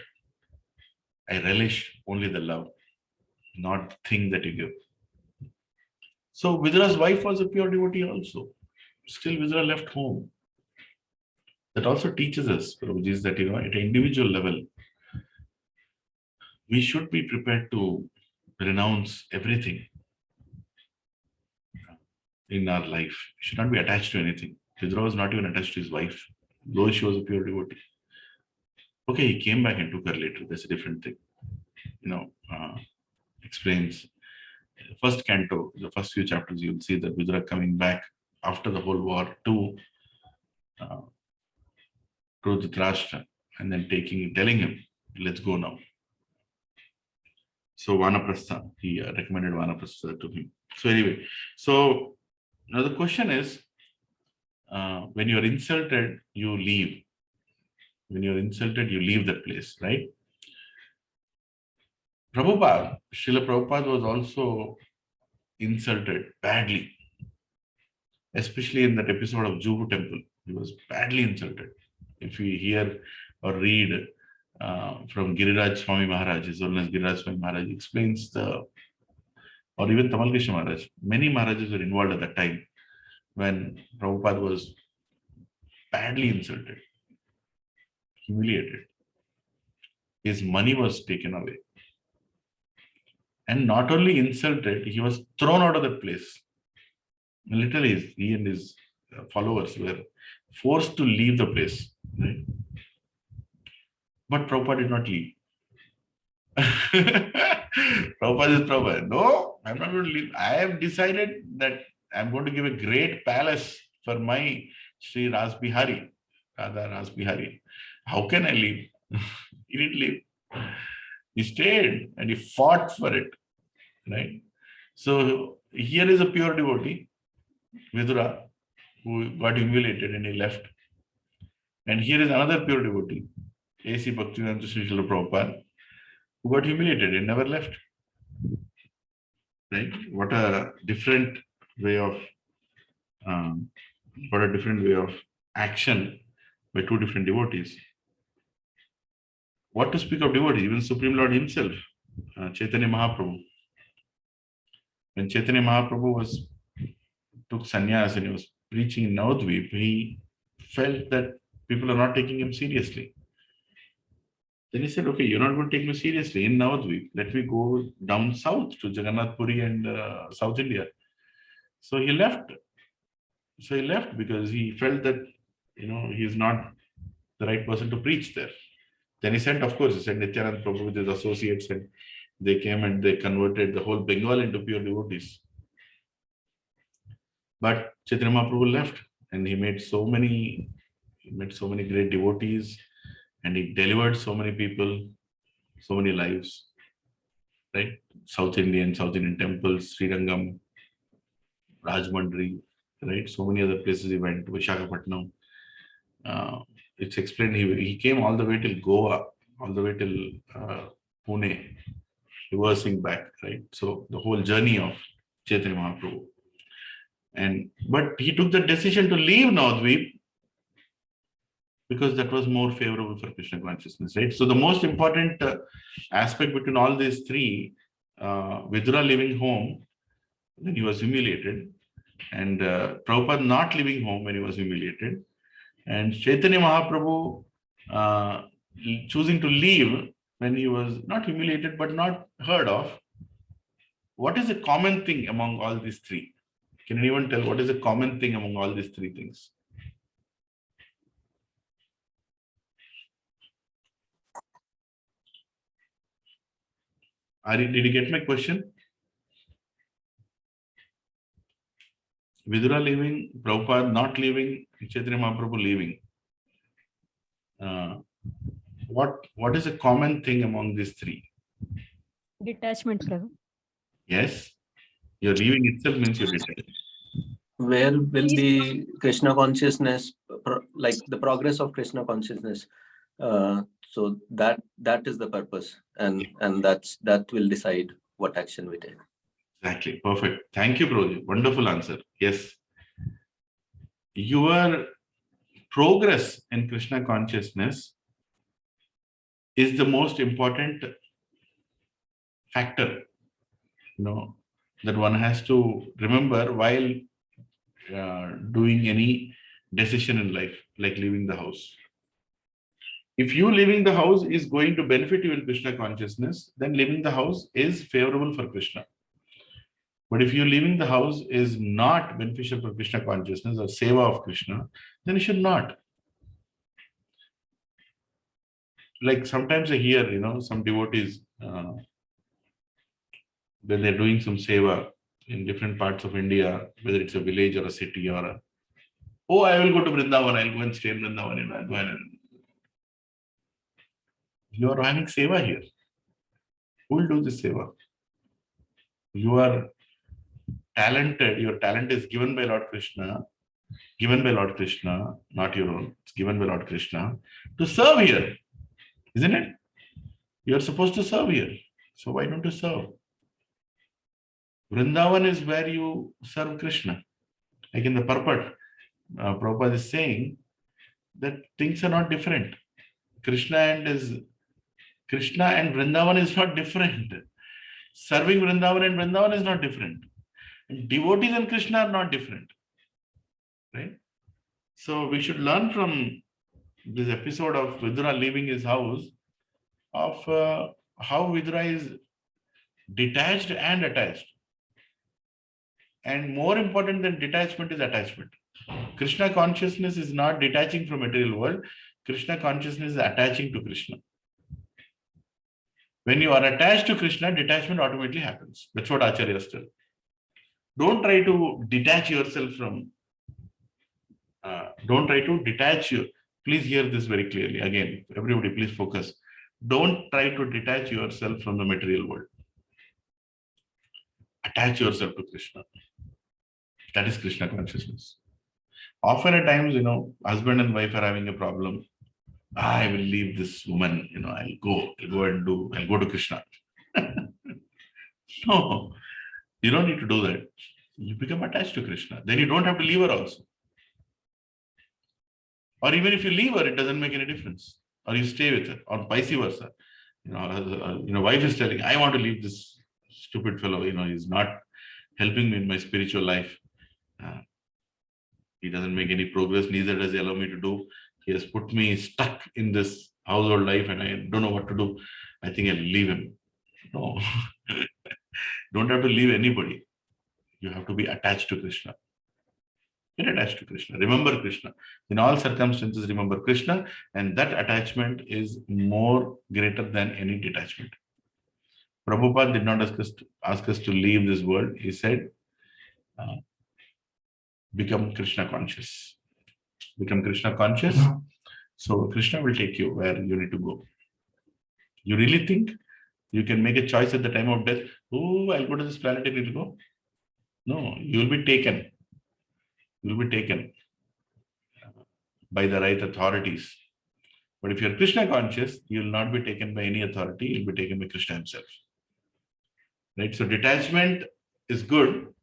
I relish only the love, not the thing that you give. So Vidura's wife was a pure devotee also. Still Vidura left home. That also teaches us, Prabhuji, that, at an individual level, we should be prepared to renounce everything in our life. We should not be attached to anything. Vidura was not even attached to his wife, though she was a pure devotee. Okay, he came back and took her later. That's a different thing. Explains the first canto, the first few chapters, you'll see that Vidura coming back after the whole war to Dhritarashtra and then telling him, let's go now. So Vanaprastha, he recommended Vanaprastha to him. So anyway, so now the question is, when you're insulted, you leave. When you're insulted, you leave that place, right? Srila Prabhupada was also insulted badly, especially in that episode of Juhu Temple. He was badly insulted. If we hear or read from Giriraj Swami Maharaj, his own as Giriraj Swami Maharaj, explains or even Tamal Krishna Maharaj, many Maharajas were involved at that time when Prabhupada was badly insulted, humiliated. His money was taken away. And not only insulted, he was thrown out of that place. Literally, he and his followers were forced to leave the place. Right? But Prabhupada did not leave. Prabhupada is Prabhupada. No, I'm not going to leave. I have decided that I'm going to give a great palace for my Sri Rasbihari, Radha Rasbihari. How can I leave? He didn't leave. He stayed and he fought for it. Right? So here is a pure devotee, Vidura, who got humiliated and he left. And here is another pure devotee, A.C. Bhaktivedanta Srila Prabhupada, who got humiliated and never left. Right? What a different way of action by two different devotees. What to speak of devotees? Even Supreme Lord himself, Chaitanya Mahaprabhu. When Chaitanya Mahaprabhu took sannyas and he was preaching in Navadvip, he felt that people are not taking him seriously. Then he said, okay, you're not going to take me seriously in Navadvip. Let me go down south to Jagannath Puri and South India. So he left. Because he felt that, he's not the right person to preach there. Then he sent Nityananda Prabhu with his associates, and they came and they converted the whole Bengal into pure devotees. But Chaitanya Mahaprabhu left, and he made so many great devotees, and he delivered so many people, so many lives. Right? South Indian temples, Srirangam, Rajmandri, right? So many other places he went to, Visakhapatnam. It's explained he came all the way till Goa, all the way till Pune, reversing back, right? So the whole journey of Chaitanya Mahaprabhu. But he took the decision to leave Navadvip because that was more favorable for Krishna consciousness, right? So the most important aspect between all these three, Vidura leaving home when he was humiliated, and Prabhupada not leaving home when he was humiliated, and Chaitanya Mahaprabhu choosing to leave when he was not humiliated but not heard of. What is the common thing among all these three? Can anyone tell what is the common thing among all these three things? Did you get my question? Vidura leaving, Prabhupada not leaving, Chaitanya Mahaprabhu leaving. What is a common thing among these three? Detachment, Prabhu. Yes, your leaving itself means you're detached. Where will the Krishna consciousness, like the progress of Krishna consciousness? So that is the purpose, and that will decide what action we take. Exactly. Perfect. Thank you, Prabhuji. Wonderful answer. Yes. Your progress in Krishna consciousness is the most important factor, that one has to remember while doing any decision in life, like leaving the house. If you leaving the house is going to benefit you in Krishna consciousness, then leaving the house is favorable for Krishna. But if you leaving the house is not beneficial for Krishna consciousness or seva of Krishna, then you should not. Like sometimes I hear, some devotees, when they're doing some seva in different parts of India, whether it's a village or a city or I will go to Vrindavan, I'll go and stay in Vrindavan, I'll go and you are having seva here. Who will do this seva? You are talented, your talent is given by Lord Krishna, not your own, it's given by Lord Krishna to serve here, isn't it? You're supposed to serve here. So why don't you serve? Vrindavan is where you serve Krishna. Like in the purport, Prabhupada is saying that things are not different. Krishna and Vrindavan is not different. Serving Vrindavan and Vrindavan is not different. And devotees and Krishna are not different. Right? So we should learn from this episode of Vidura leaving his house of how Vidura is detached and attached. And more important than detachment is attachment. Krishna consciousness is not detaching from material world. Krishna consciousness is attaching to Krishna. When you are attached to Krishna, detachment automatically happens. That's what Acharyas tell. Don't try to detach yourself from. Don't try to detach you. Please hear this very clearly. Again, everybody, please focus. Don't try to detach yourself from the material world. Attach yourself to Krishna. That is Krishna consciousness. Often at times, husband and wife are having a problem. I will leave this woman, I'll go to Krishna. No, you don't need to do that. You become attached to Krishna. Then you don't have to leave her also. Or even if you leave her, it doesn't make any difference. Or you stay with her, or vice versa. Wife is telling, I want to leave this stupid fellow, he's not helping me in my spiritual life. He doesn't make any progress, neither does he allow me to do. He has put me stuck in this household life and I don't know what to do. I think I'll leave him. No, don't have to leave anybody. You have to be attached to Krishna. Get attached to Krishna. Remember Krishna. In all circumstances, remember Krishna, and that attachment is more greater than any detachment. Prabhupada did not ask us to leave this world. He said, become Krishna conscious. Become Krishna conscious. So Krishna will take you where you need to go. You really think you can make a choice at the time of death? Oh, I'll go to this planet and need to go. No, you will be taken. You will be taken by the right authorities. But if you're Krishna conscious, you will not be taken by any authority. You'll be taken by Krishna himself. Right? So detachment is good,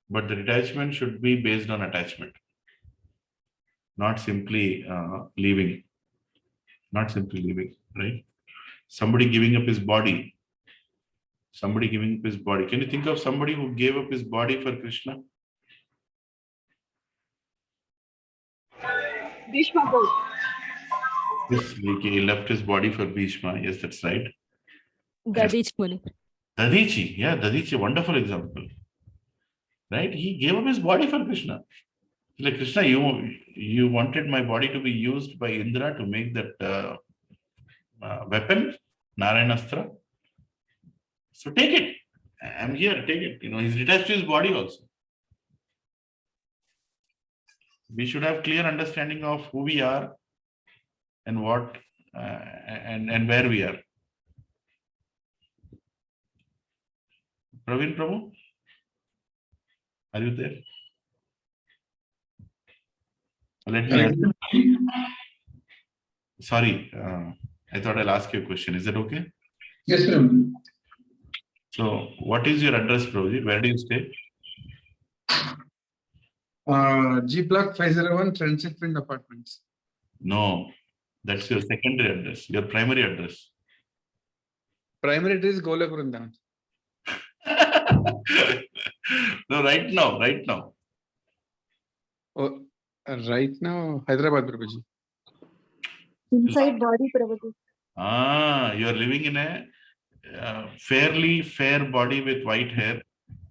but the detachment should be based on attachment, not simply leaving. Not simply leaving, right? Somebody giving up his body. Somebody giving up his body. Can you think of somebody who gave up his body for Krishna? Bhishma Bol. Yes, he left his body for Bhishma. Yes, that's right. Gachibowli. Dadichi, Dadichi, wonderful example. Right? He gave up his body for Krishna. Like, Krishna, you wanted my body to be used by Indra to make that weapon, Narayanastra. So take it. I'm here, take it. He's detached to his body also. We should have clear understanding of who we are and what and where we are. Praveen Prabhu, are you there? Let me ask you. Sorry, I thought I'll ask you a question. Is that okay? Yes, Prabhu. So, what is your address, Prabhuji? Where do you stay? G Block 501 Transit Wind Apartments. No, that's your secondary address, your primary address. Primary address is Golak Vrindavan. No, right now. Oh, right now, Hyderabad, Prabhuji. Inside body, Prabhuji. You are living in a fairly fair body with white hair,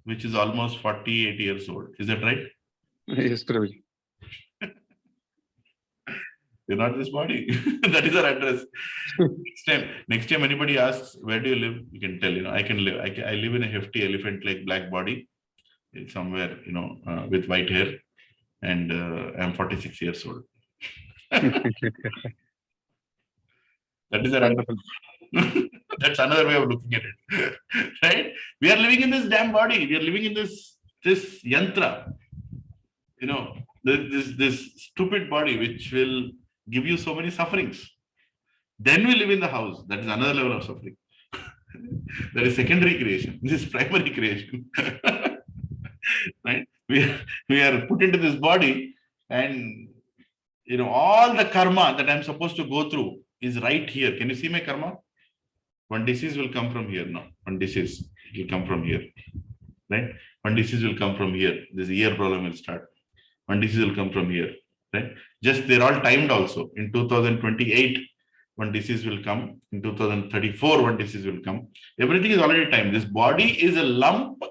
which is almost 48 years old. Is that right? Yes, Prabhuji. You're not this body. That is our address. Next time anybody asks, where do you live? You can tell, I can live. I live in a hefty elephant-like black body. It's somewhere, with white hair. And I'm 46 years old. That is our address. That's another way of looking at it. Right? We are living in this damn body. We are living in this yantra. This stupid body which will give you so many sufferings. Then we live in the house. That is another level of suffering. That is secondary creation. This is primary creation. Right? We are put into this body, and all the karma that I'm supposed to go through is right here. Can you see my karma? One disease will come from here now. One disease will come from here. Right? One disease will come from here. This ear problem will start. One disease will come from here. Right? Just they're all timed also. In 2028, one disease will come. In 2034, one disease will come. Everything is already timed. This body is a lump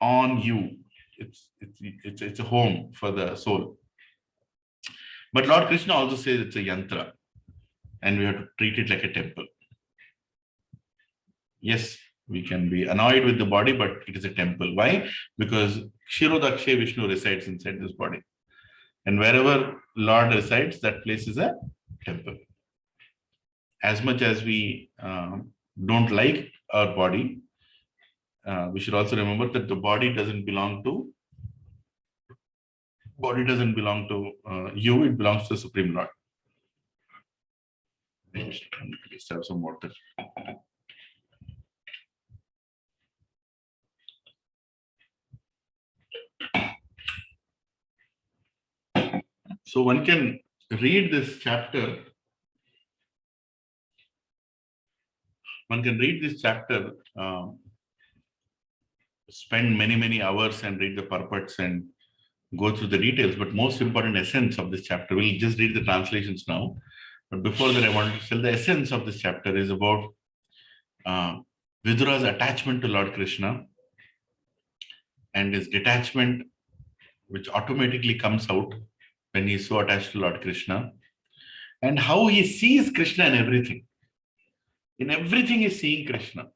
on you. It's a home for the soul. But Lord Krishna also says it's a yantra, and we have to treat it like a temple. Yes, we can be annoyed with the body, but it is a temple. Why? Because Kshirodakshay Vishnu resides inside this body. And wherever Lord resides, that place is a temple. As much as we don't like our body, we should also remember that the body doesn't belong to you, it belongs to the Supreme Lord. Let's have some water. So one can read this chapter. Spend many hours and read the purports and go through the details. But most important essence of this chapter, we'll just read the translations now. But before that, I wanted to tell the essence of this chapter is about Vidura's attachment to Lord Krishna and his detachment, which automatically comes out when he is so attached to Lord Krishna, and how he sees Krishna in everything. In everything, he's seeing Krishna.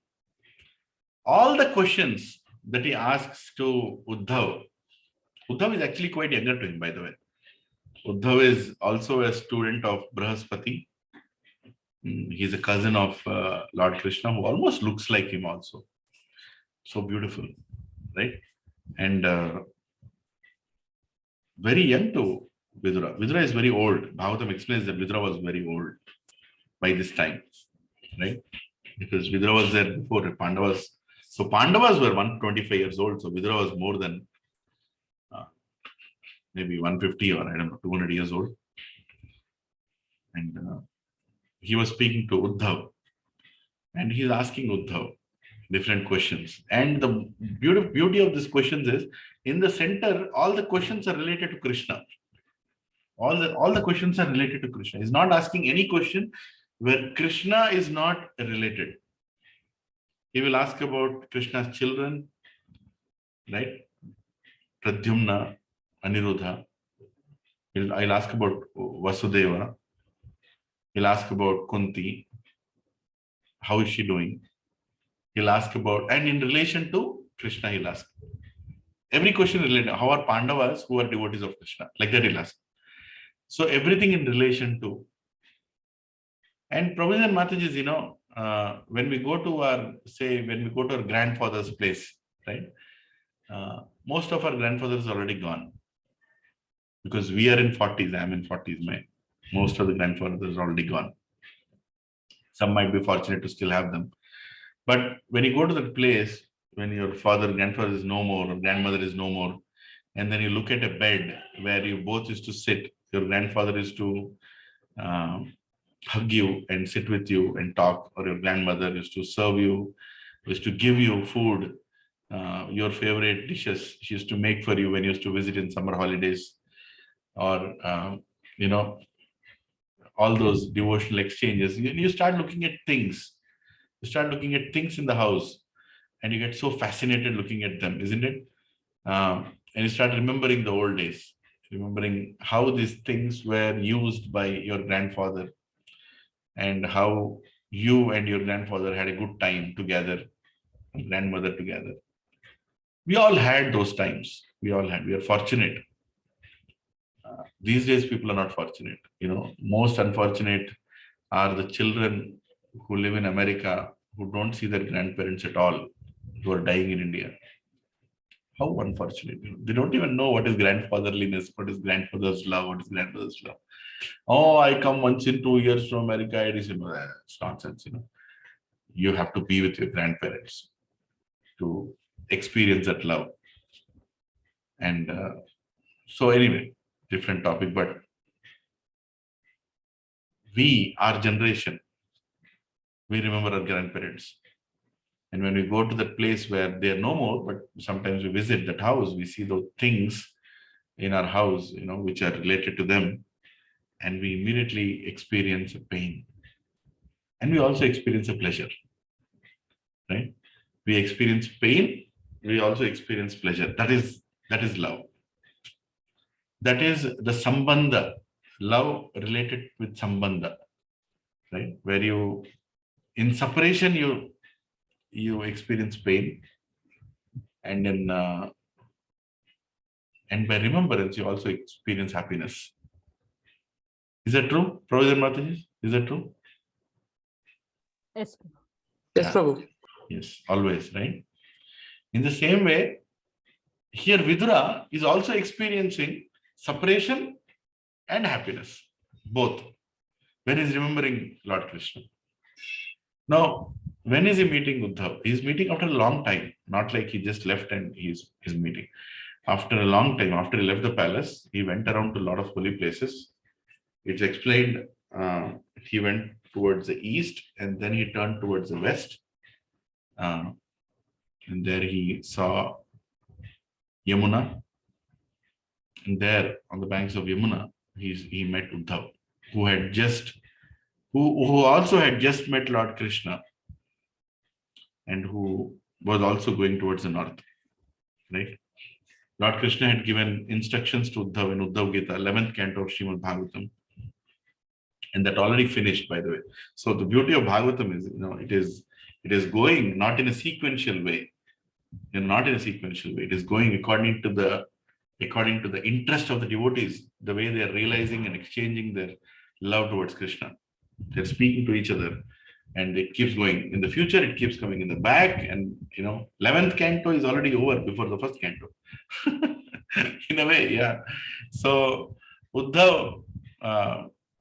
All the questions that he asks to Uddhav is actually quite younger to him, by the way. Uddhav is also a student of Brahaspati. He's a cousin of Lord Krishna, who almost looks like him also. So beautiful, right? And very young to Vidura. Vidura is very old. Bhagavatam explains that Vidura was very old by this time, right? Because Vidura was there before Pandavas. So Pandavas were 125 years old. So Vidura was more than maybe 150 or I don't know, 200 years old. And he was speaking to Uddhav. And he's asking Uddhav different questions. And the beauty of these questions is, in the center, all the questions are related to Krishna. All the questions are related to Krishna. He's not asking any question where Krishna is not related. He will ask about Krishna's children, right? Pradyumna, Aniruddha. I'll ask about Vasudeva. He'll ask about Kunti. How is she doing? He'll ask about, and in relation to Krishna, he'll ask. Every question related. How are Pandavas who are devotees of Krishna? Like that he'll ask. So everything in relation to. And Prabhuji and Mataji, when we go to our grandfather's place, right? Most of our grandfathers are already gone. Because we are in 40s, I'm in 40s, most of the grandfathers are already gone. Some might be fortunate to still have them. But when you go to that place, when your grandfather is no more, or grandmother is no more, and then you look at a bed where you both used to sit, your grandfather used to hug you and sit with you and talk, or your grandmother used to serve you, used to give you food, your favorite dishes she used to make for you when you used to visit in summer holidays, or all those devotional exchanges. You start looking at things. You start looking at things in the house, and you get so fascinated looking at them, isn't it? And you start remembering the old days, remembering how these things were used by your grandfather, and how you and your grandfather had a good time together, grandmother together. We all had those times. We are fortunate. These days, people are not fortunate. Most unfortunate are the children who live in America who don't see their grandparents at all, who are dying in India. How unfortunate. They don't even know what is grandfatherliness, what is grandfather's love, what is grandmother's love. Oh, I come once in 2 years from America. It is, it's nonsense. You have to be with your grandparents to experience that love. And so anyway, different topic, but our generation, we remember our grandparents. And when we go to that place where they are no more, but sometimes we visit that house, we see those things in our house, which are related to them. and we immediately experience a pain. And we also experience a pleasure, right? We experience pain, we also experience pleasure. That is love. That is the sambandha, love related with sambandha, right? Where you, in separation, you experience pain, and in and by remembrance, you also experience happiness. Is that true, Professor Mataji? Is that true? Yes. Yes, Yeah. Prabhu. Yes, always, right? In the same way, here Vidura is also experiencing separation and happiness, both, when he's remembering Lord Krishna. Now, when is he meeting Uddhav? He's meeting after a long time, not like he just left and he's meeting. After a long time, after he left the palace, he went around to a lot of holy places. It's explained, he went towards the east and then he turned towards the west. And there he saw Yamuna. And there on the banks of Yamuna, he met Uddhav, who also had just met Lord Krishna and who was also going towards the north, right? Lord Krishna had given instructions to Uddhav in Uddhav Gita, 11th canto of Srimad Bhagavatam, and that already finished, by the way. So the beauty of Bhagavatam is, it is going not in a sequential way, not in a sequential way. It is going according to the interest of the devotees, the way they are realizing and exchanging their love towards Krishna. They're speaking to each other, and it keeps going. In the future, it keeps coming in the back, and 11th canto is already over before the first canto. In a way, yeah. So Uddhav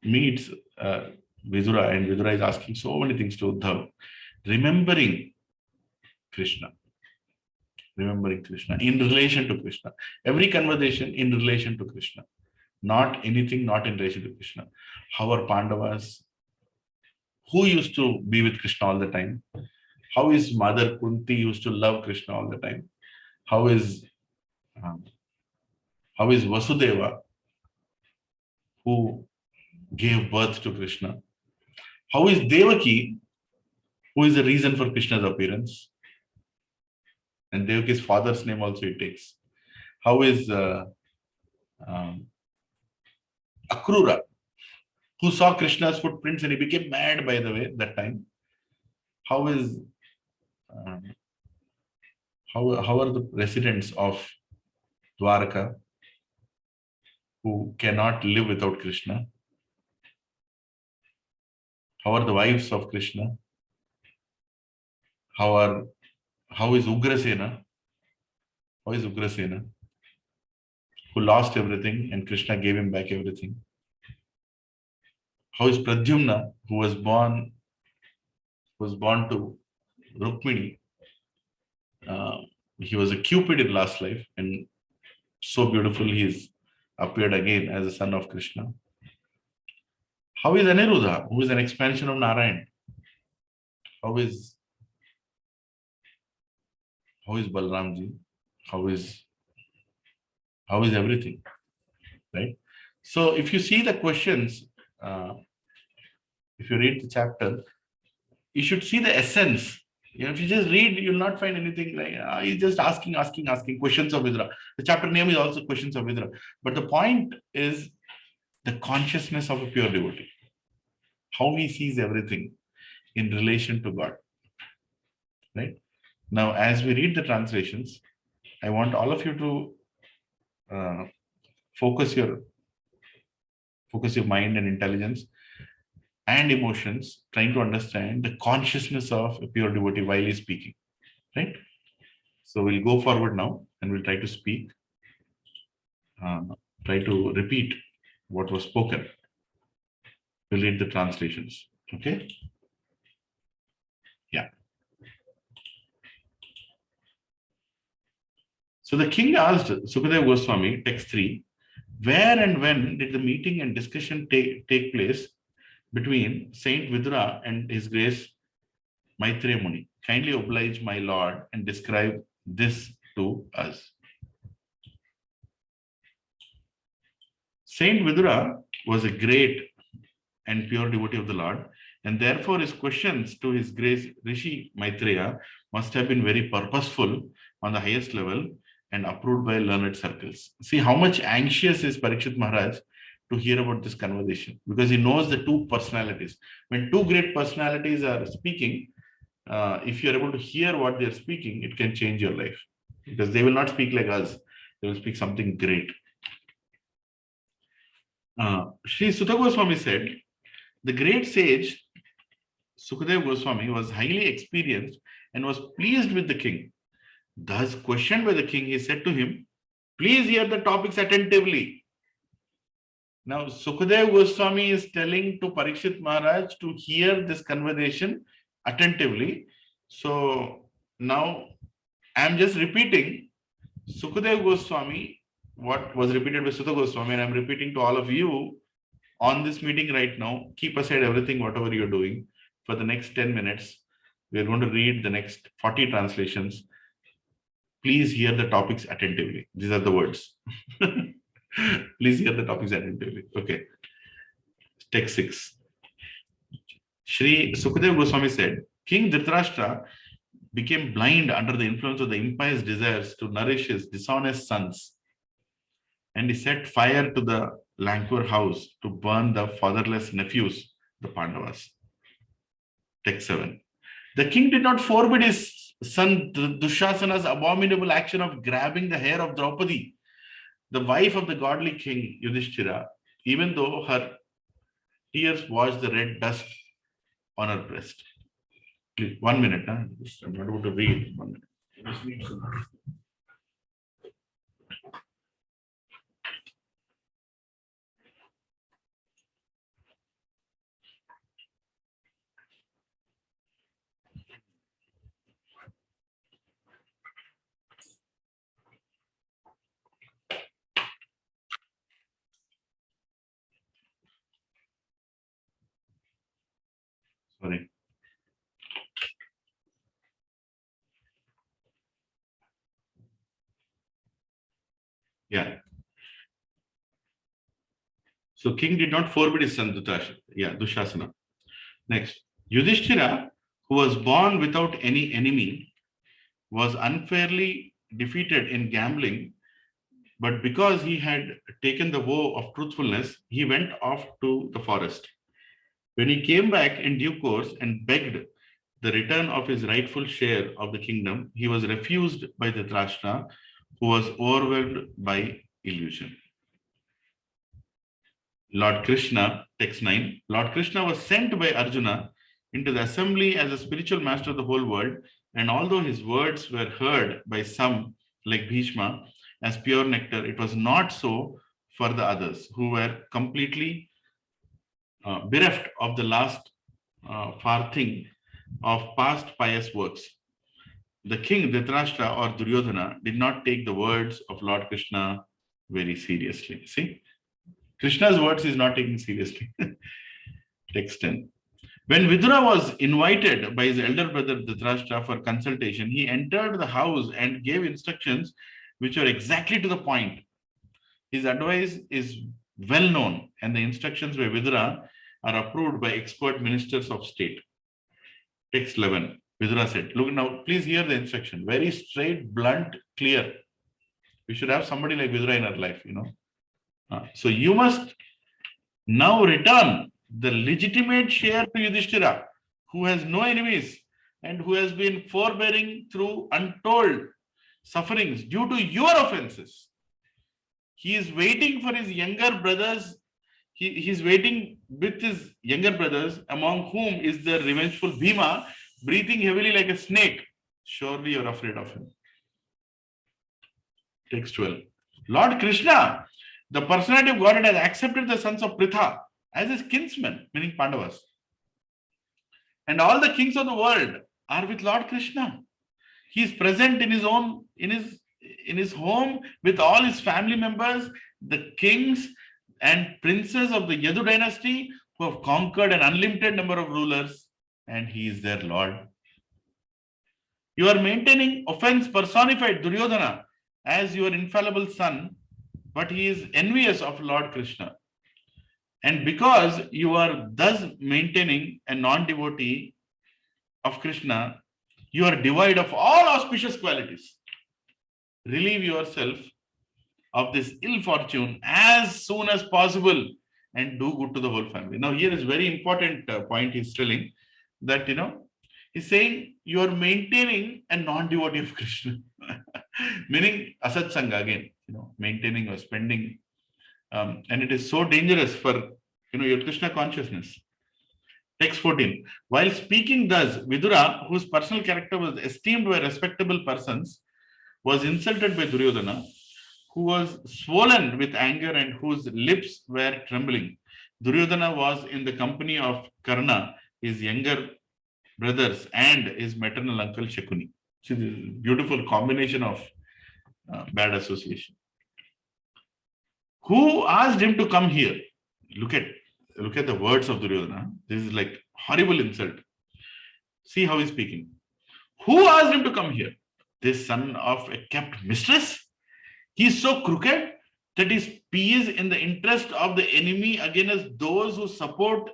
meets Vidura, and Vidura is asking so many things to Uddhav, remembering Krishna in relation to Krishna. Every conversation in relation to Krishna, not anything not in relation to Krishna. How are Pandavas? Who used to be with Krishna all the time? How is Mother Kunti used to love Krishna all the time? How is Vasudeva, who gave birth to Krishna? How is Devaki, who is the reason for Krishna's appearance? And Devaki's father's name also it takes. How is Akrura, who saw Krishna's footprints and he became mad, by the way, that time? How is how are the residents of Dwaraka who cannot live without Krishna? How are the wives of Krishna? How is Ugrasena? How is Ugrasena, who lost everything and Krishna gave him back everything? How is Pradyumna, who was born to Rukmini? He was a Cupid in last life, and so beautiful he's appeared again as a son of Krishna. How is Aniruddha, who is an expansion of Narayan? How is Balramji? How is everything, right? So if you see the questions, if you read the chapter, you should see the essence. If you just read, you'll not find anything like he's just asking questions of Vidura. The chapter name is also questions of Vidura. But the point is the consciousness of a pure devotee, how he sees everything in relation to God. Right? Now, as we read the translations, I want all of you to focus your mind and intelligence and emotions, trying to understand the consciousness of a pure devotee while he's speaking. Right? So we'll go forward now and we'll try to speak, try to repeat what was spoken. We'll read the translations. Okay? Yeah. So the king asked Sukadeva Goswami, text 3, where and when did the meeting and discussion take place between Saint Vidura and His Grace Maitreya Muni? Kindly oblige my lord and describe this to us. Saint Vidura was a great and pure devotee of the Lord, and therefore his questions to his grace Rishi Maitreya must have been very purposeful on the highest level and approved by learned circles. See how much anxious is Parikshit Maharaj to hear about this conversation, because he knows the two personalities. When two great personalities are speaking, if you're able to hear what they're speaking, it can change your life, because they will not speak like us. They will speak something great. Sri Sutta Goswami said, the great sage Sukadeva Goswami was highly experienced and was pleased with the king. Thus questioned by the king, he said to him, please hear the topics attentively. Now Sukadeva Goswami is telling to Parikshit Maharaj to hear this conversation attentively. So now I'm just repeating Sukadeva Goswami, what was repeated by Sutta Goswami, and I'm repeating to all of you on this meeting right now. Keep aside everything, whatever you're doing. For the next 10 minutes, we're going to read the next 40 translations. Please hear the topics attentively. These are the words. Please hear the topics attentively. Okay. Text 6. Sri Sukadeva Goswami said, King Dhritarashtra became blind under the influence of the impious desires to nourish his dishonest sons. And he set fire to the Lankur house to burn the fatherless nephews, the Pandavas. Text 7. The king did not forbid his son Dushasana's abominable action of grabbing the hair of Draupadi, the wife of the godly king Yudhishthira, even though her tears washed the red dust on her breast. Please, 1 minute. I'm not able to read. 1 minute. I just need some. Sorry. Yeah. So king did not forbid his son Dushasana. Next, Yudhishthira, who was born without any enemy, was unfairly defeated in gambling, but because he had taken the vow of truthfulness, he went off to the forest. When he came back in due course and begged the return of his rightful share of the kingdom, he was refused by Dhritarashtra, who was overwhelmed by illusion. Lord Krishna, text 9, Lord Krishna was sent by Arjuna into the assembly as a spiritual master of the whole world, and although his words were heard by some, like Bhishma, as pure nectar, it was not so for the others, who were completely bereft of the last farthing of past pious works. The king Dhritarashtra or Duryodhana did not take the words of Lord Krishna very seriously. See, Krishna's words is not taken seriously. Text 10. When Vidura was invited by his elder brother Dhritarashtra for consultation, he entered the house and gave instructions which were exactly to the point. His advice is well known, and the instructions by Vidura are approved by expert ministers of state. Text 11. Vidura said, look now, please hear the instruction. Very straight, blunt, clear. We should have somebody like Vidura in our life, you know. So you must now return the legitimate share to Yudhishthira, who has no enemies and who has been forbearing through untold sufferings due to your offenses. He is waiting for his younger brothers. He's waiting with his younger brothers, among whom is the revengeful Bhima, breathing heavily like a snake. Surely you're afraid of him. Text 12. Lord Krishna, the personality of Godhead, has accepted the sons of Pritha as his kinsmen, meaning Pandavas. And all the kings of the world are with Lord Krishna. He is present in his own, in his home with all his family members, the kings and princes of the Yadu dynasty who have conquered an unlimited number of rulers, and he is their Lord. You are maintaining offense personified Duryodhana as your infallible son, but he is envious of Lord Krishna. And because you are thus maintaining a non-devotee of Krishna, you are devoid of all auspicious qualities. Relieve yourself of this ill fortune as soon as possible and do good to the whole family. Now, here is very important point he's telling that, he's saying you are maintaining a non-devotee of Krishna, meaning asat sangha again, maintaining or spending. And it is so dangerous for, your Krishna consciousness. Text 14. While speaking thus, Vidura, whose personal character was esteemed by respectable persons, was insulted by Duryodhana, who was swollen with anger and whose lips were trembling. Duryodhana was in the company of Karna, his younger brothers, and his maternal uncle Shakuni. See, this beautiful combination of bad association. Who asked him to come here? Look at the words of Duryodhana. This is like horrible insult. See how he's speaking. Who asked him to come here? This son of a kept mistress? He is so crooked that he speaks in the interest of the enemy against those whose support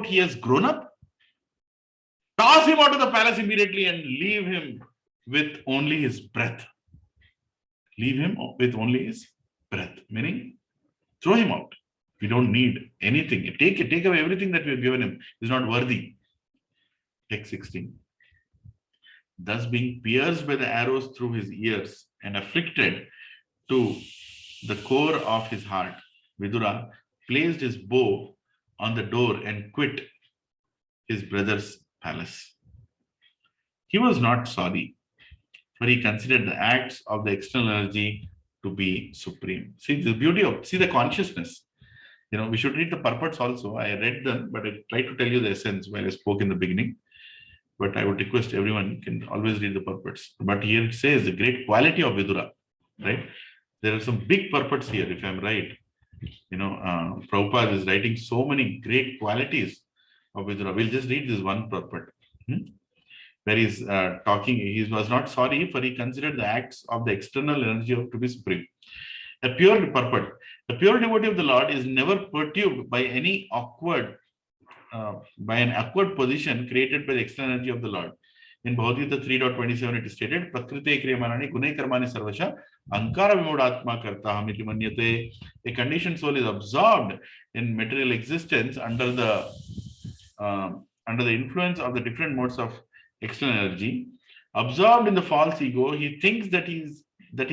he has grown up. Toss him out of the palace immediately and leave him with only his breath. Leave him with only his breath, meaning throw him out. We don't need anything. Take away everything that we have given him. He's not worthy. Text 16. Thus being pierced by the arrows through his ears and afflicted to the core of his heart, Vidura placed his bow on the door and quit his brother's palace. He was not sorry, for he considered the acts of the external energy to be supreme. See the beauty of, see the consciousness. We should read the purports also. I read them, but I tried to tell you the essence while I spoke in the beginning. But I would request everyone can always read the purports. But here it says the great quality of Vidura, right? There are some big purports here, if I'm right. Prabhupada is writing so many great qualities of Vidura. We'll just read this one purport. Where he's talking, he was not sorry, for he considered the acts of the external energy to be supreme. A pure purport. The pure devotee of the Lord is never perturbed by any by an awkward position created by the external energy of the Lord. In Bhagavad Gita 3.27 it is stated, Prakriti kriyamanani gunai karmani sarvasha ankara vimudatma kartaham iti manyate. A conditioned soul is absorbed in material existence under the influence of the different modes of external energy. Absorbed in the false ego, he thinks that he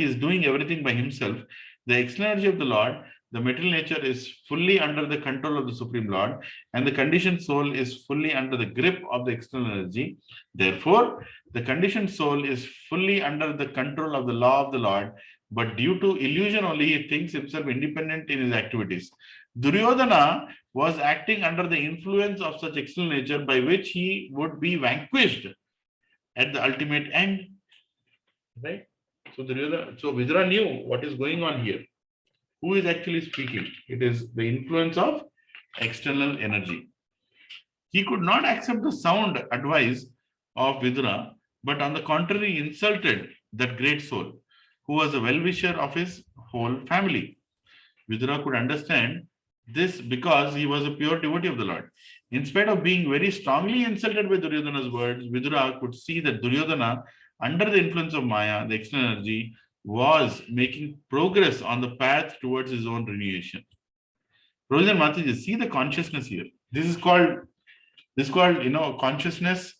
is doing everything by himself. The external energy of the Lord, the material nature, is fully under the control of the Supreme Lord, and the conditioned soul is fully under the grip of the external energy. Therefore, the conditioned soul is fully under the control of the law of the Lord, but due to illusion only, he thinks himself independent in his activities. Duryodhana was acting under the influence of such external nature by which he would be vanquished at the ultimate end. Right? So Vidura knew what is going on here. Who is actually speaking? It is the influence of external energy. He could not accept the sound advice of Vidura, but on the contrary insulted that great soul, who was a well-wisher of his whole family. Vidura could understand this because he was a pure devotee of the Lord. In spite of being very strongly insulted by Duryodhana's words, Vidura could see that Duryodhana, under the influence of Maya, the external energy, was making progress on the path towards his own renunciation. Rojan Mataji, see the consciousness here. This is called consciousness,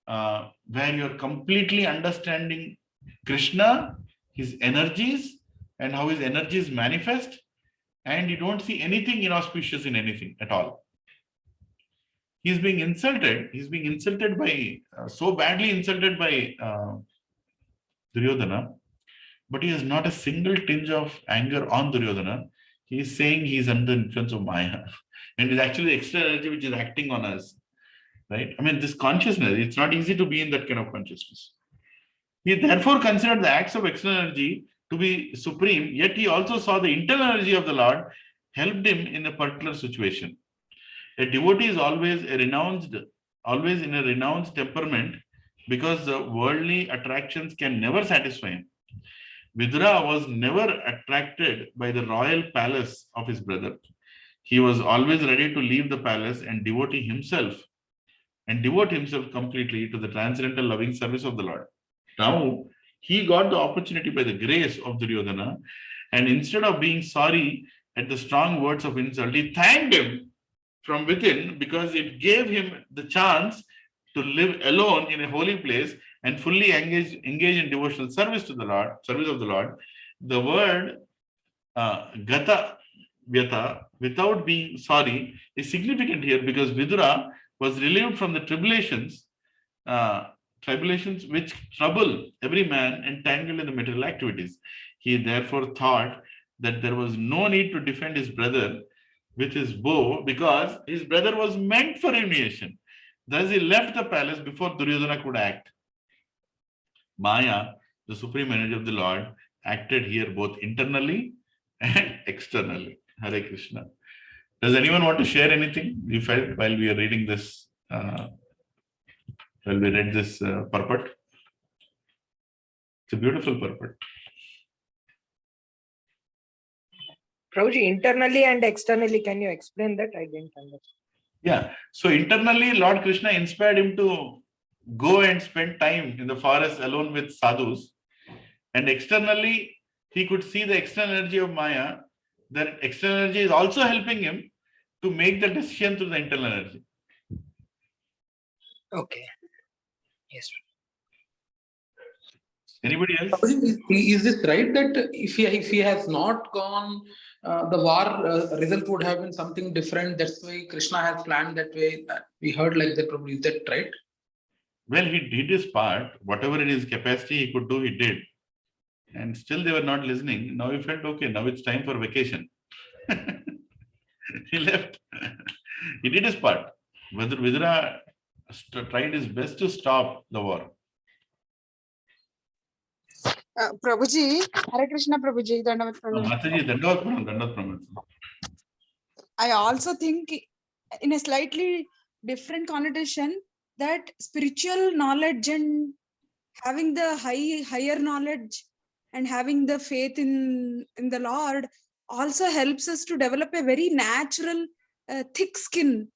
where you're completely understanding Krishna, his energies, and how his energies manifest, and you don't see anything inauspicious in anything at all. He's being insulted. He's being insulted by, so badly insulted by Duryodhana, but he has not a single tinge of anger on Duryodhana. He is saying he is under the influence of Maya. And it's actually the external energy which is acting on us. Right? I mean, this consciousness, it's not easy to be in that kind of consciousness. He therefore considered the acts of external energy to be supreme, yet he also saw the internal energy of the Lord helped him in a particular situation. A devotee is always in a renounced temperament because the worldly attractions can never satisfy him. Vidura was never attracted by the royal palace of his brother. He was always ready to leave the palace and devote himself completely to the transcendental loving service of the Lord. Now, he got the opportunity by the grace of Duryodhana, and instead of being sorry at the strong words of insult, he thanked him from within because it gave him the chance to live alone in a holy place and fully engage in devotional service to the Lord, service of the Lord. The word gata vyata, without being sorry, is significant here because Vidura was relieved from the tribulations which trouble every man entangled in the material activities. He therefore thought that there was no need to defend his brother with his bow because his brother was meant for humiliation. Thus he left the palace before Duryodhana could act. Maya, the supreme energy of the Lord, acted here both internally and externally. Hare Krishna. Does anyone want to share anything you felt while we are reading this? While we read this purport? It's a beautiful purport. Prabhuji, internally and externally, can you explain that? I didn't understand. Yeah. So internally, Lord Krishna inspired him to go and spend time in the forest alone with sadhus. And externally, he could see the external energy of Maya. That external energy is also helping him to make the decision through the internal energy. Okay. Yes. Anybody else? Is this right that if he has not gone, the war result would have been something different? That's why Krishna has planned that way. We heard like that. Probably is that right? Well, he did his part. Whatever in his capacity he could do, he did. And still they were not listening. Now he felt, okay, now it's time for vacation. He left. He did his part. Vidura tried his best to stop the war. Prabhuji, Hare Krishna Prabhuji, Dandavat Pranam. Mataji, Dandavat Pranam. I also think in a slightly different connotation that spiritual knowledge and having the higher knowledge and having the faith in the Lord also helps us to develop a very natural thick skin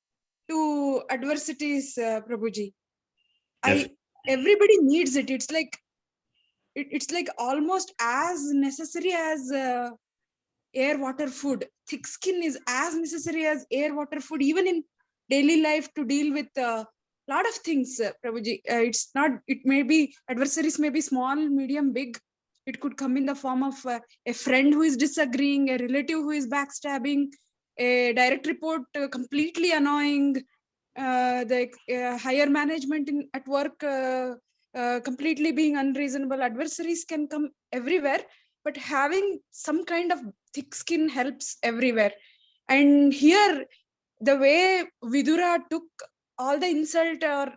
to adversities, Prabhuji. Yes. Everybody needs it. It's like almost as necessary as air, water, food. Thick skin is as necessary as air, water, food, even in daily life to deal with a lot of things, Prabhuji. It's not, it may be, adversaries may be small, medium, big. It could come in the form of a friend who is disagreeing, a relative who is backstabbing, a direct report completely annoying, the higher management at work completely being unreasonable. Adversaries can come everywhere, but having some kind of thick skin helps everywhere. And here, the way Vidura took all the insult or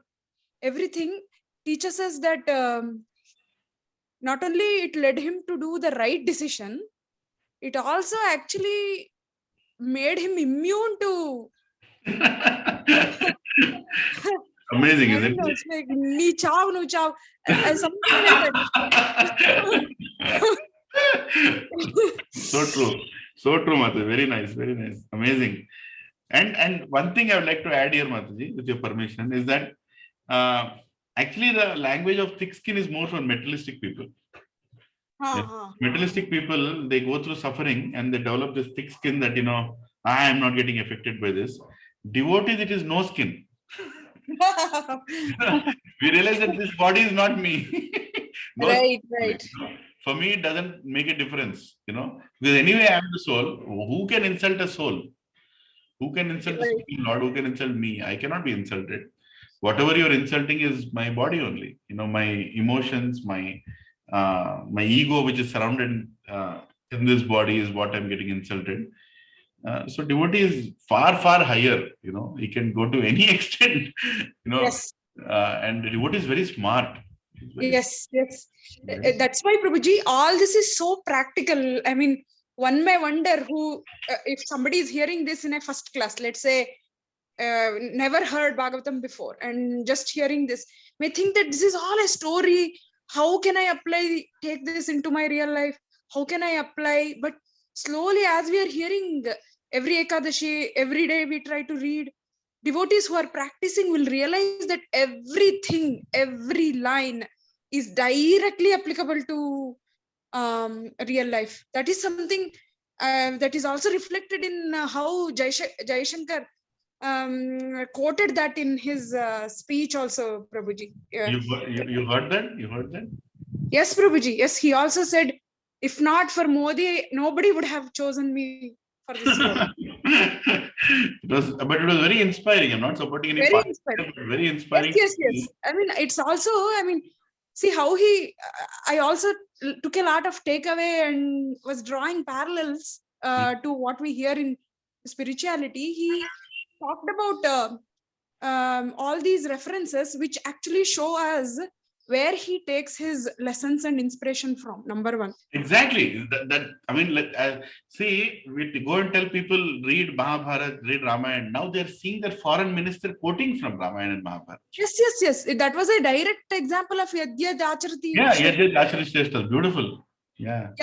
everything teaches us that not only it led him to do the right decision, it also actually made him immune to Amazing, I isn't don't know, it? it's like ni chav, no chav, something like that. So true, Mataji. Very nice, amazing. And one thing I would like to add here, Mataji, with your permission, is that actually the language of thick skin is more for materialistic people. Materialistic people, they go through suffering and they develop this thick skin that, I am not getting affected by this. Devotees, it is no skin. We realize that this body is not me. No Right. For me, it doesn't make a difference, because anyway, I am the soul. Who can insult a soul? Who can insult the Supreme Lord? Who can insult me? I cannot be insulted. Whatever you're insulting is my body only. My emotions, my ego, which is surrounded in this body, is what I'm getting insulted. So devotee is far higher. He can go to any extent. Yes. And devotee is very smart. Yes. That's why, Prabhuji, all this is so practical. I mean, one may wonder who, if somebody is hearing this in a first class, let's say, never heard Bhagavatam before, and just hearing this, may think that this is all a story. how can I take this into my real life? How can I apply? But slowly, as we are hearing every Ekadashi, every day we try to read, devotees who are practicing will realize that everything, every line is directly applicable to real life. That is something that is also reflected in how Jaishankar quoted that in his speech also, Prabhuji. You heard that? You heard that? Yes, Prabhuji. Yes, he also said, if not for Modi, nobody would have chosen me for this role. But it was very inspiring. I'm not supporting any Very party, inspiring. but very inspiring. Yes. I mean, it's also, see how I also took a lot of takeaway and was drawing parallels to what we hear in spirituality. He talked about all these references, which actually show us where he takes his lessons and inspiration from. Number one. Exactly. See, we go and tell people read Mahabharata, read Ramayana. Now they're seeing their foreign minister quoting from Ramayana and Mahabharata. Yes. That was a direct example of Yadya Dacharati. Yeah, Dacharati. Beautiful. Yeah.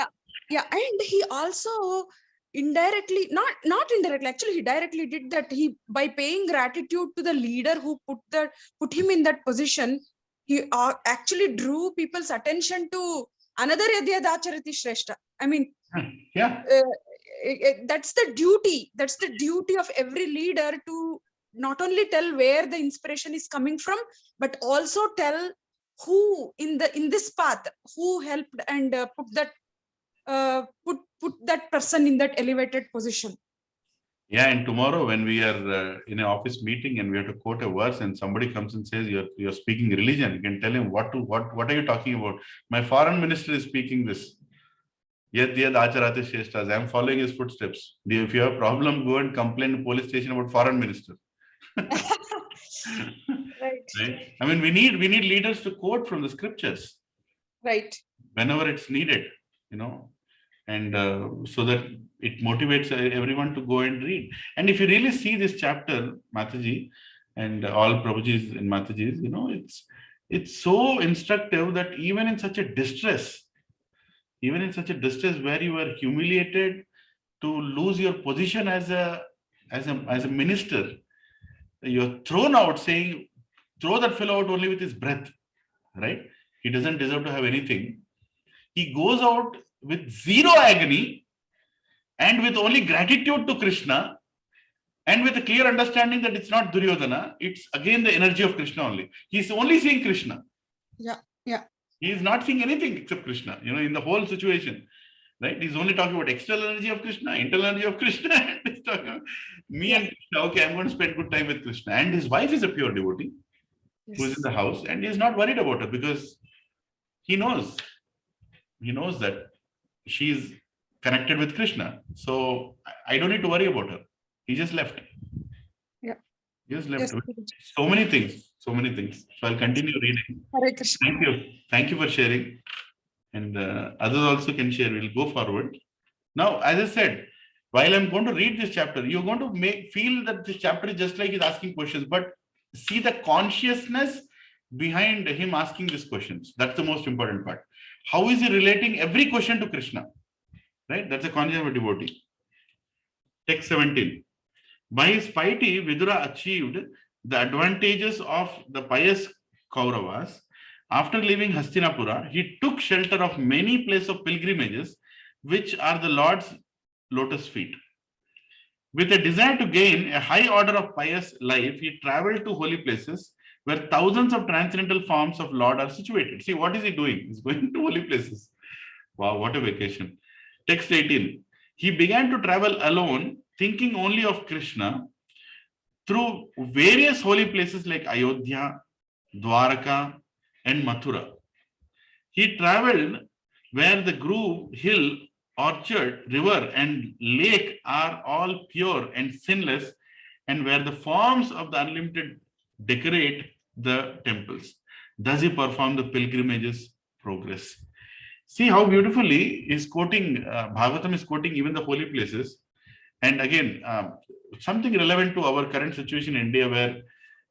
And he also indirectly, not indirectly, actually he directly did that. He, by paying gratitude to the leader who put him in that position, he actually drew people's attention to another Yadya Dacharati Shrestha. That's the duty of every leader, to not only tell where the inspiration is coming from, but also tell who in this path, who helped and put that person in that elevated position. Yeah, and tomorrow when we are in an office meeting and we have to quote a verse and somebody comes and says you're speaking religion, you can tell him what are you talking about? My foreign minister is speaking this. Yad Acharati Shreshtas. I'm following his footsteps. If you have a problem, go and complain to police station about foreign minister. Right? I mean, we need leaders to quote from the scriptures. Right. Whenever it's needed, and so that it motivates everyone to go and read. And if you really see this chapter, Mataji, and all Prabhujis and Matajis, it's so instructive that even in such a distress where you were humiliated to lose your position as a minister, you're thrown out, saying, throw that fellow out only with his breath, right? He doesn't deserve to have anything. He goes out with zero agony and with only gratitude to Krishna and with a clear understanding that it's not Duryodhana, it's again the energy of Krishna only. He's only seeing Krishna. Yeah. He is not seeing anything except Krishna, in the whole situation, right? He's only talking about external energy of Krishna, internal energy of Krishna, and he's talking about me and Krishna. Okay, I'm going to spend good time with Krishna. And his wife is a pure devotee who is in the house, and he's not worried about her because he knows that she's connected with Krishna. So I don't need to worry about her. He just left. Yeah. He just left. So many things. So I'll continue reading. Hare Krishna. Thank you for sharing. And others also can share. We'll go forward. Now, as I said, while I'm going to read this chapter, you're going to feel that this chapter is just like he's asking questions, but see the consciousness behind him asking these questions. That's the most important part. How is he relating every question to Krishna? Right? That's a conscious of a devotee. Text 17. By his piety, Vidura achieved the advantages of the pious Kauravas. After leaving Hastinapura, he took shelter of many places of pilgrimages, which are the Lord's lotus feet. With a desire to gain a high order of pious life, he traveled to holy places where thousands of transcendental forms of Lord are situated. See, what is he doing? He's going to holy places. Wow, what a vacation. Text 18. He began to travel alone, thinking only of Krishna, through various holy places like Ayodhya, Dwaraka, and Mathura. He traveled where the grove, hill, orchard, river, and lake are all pure and sinless, and where the forms of the unlimited decorate the temples. Thus he performed the pilgrimage's progress. See how beautifully is quoting, Bhagavatam is quoting even the holy places. And again, something relevant to our current situation in India, where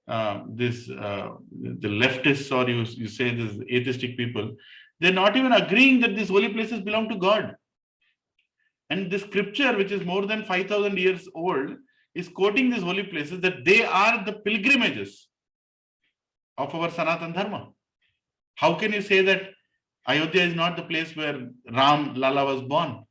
the leftists, or you say this atheistic people, they're not even agreeing that these holy places belong to God. And the scripture, which is more than 5,000 years old, is quoting these holy places that they are the pilgrimages of our Sanatan Dharma. How can you say that Ayodhya is not the place where Ram Lala was born?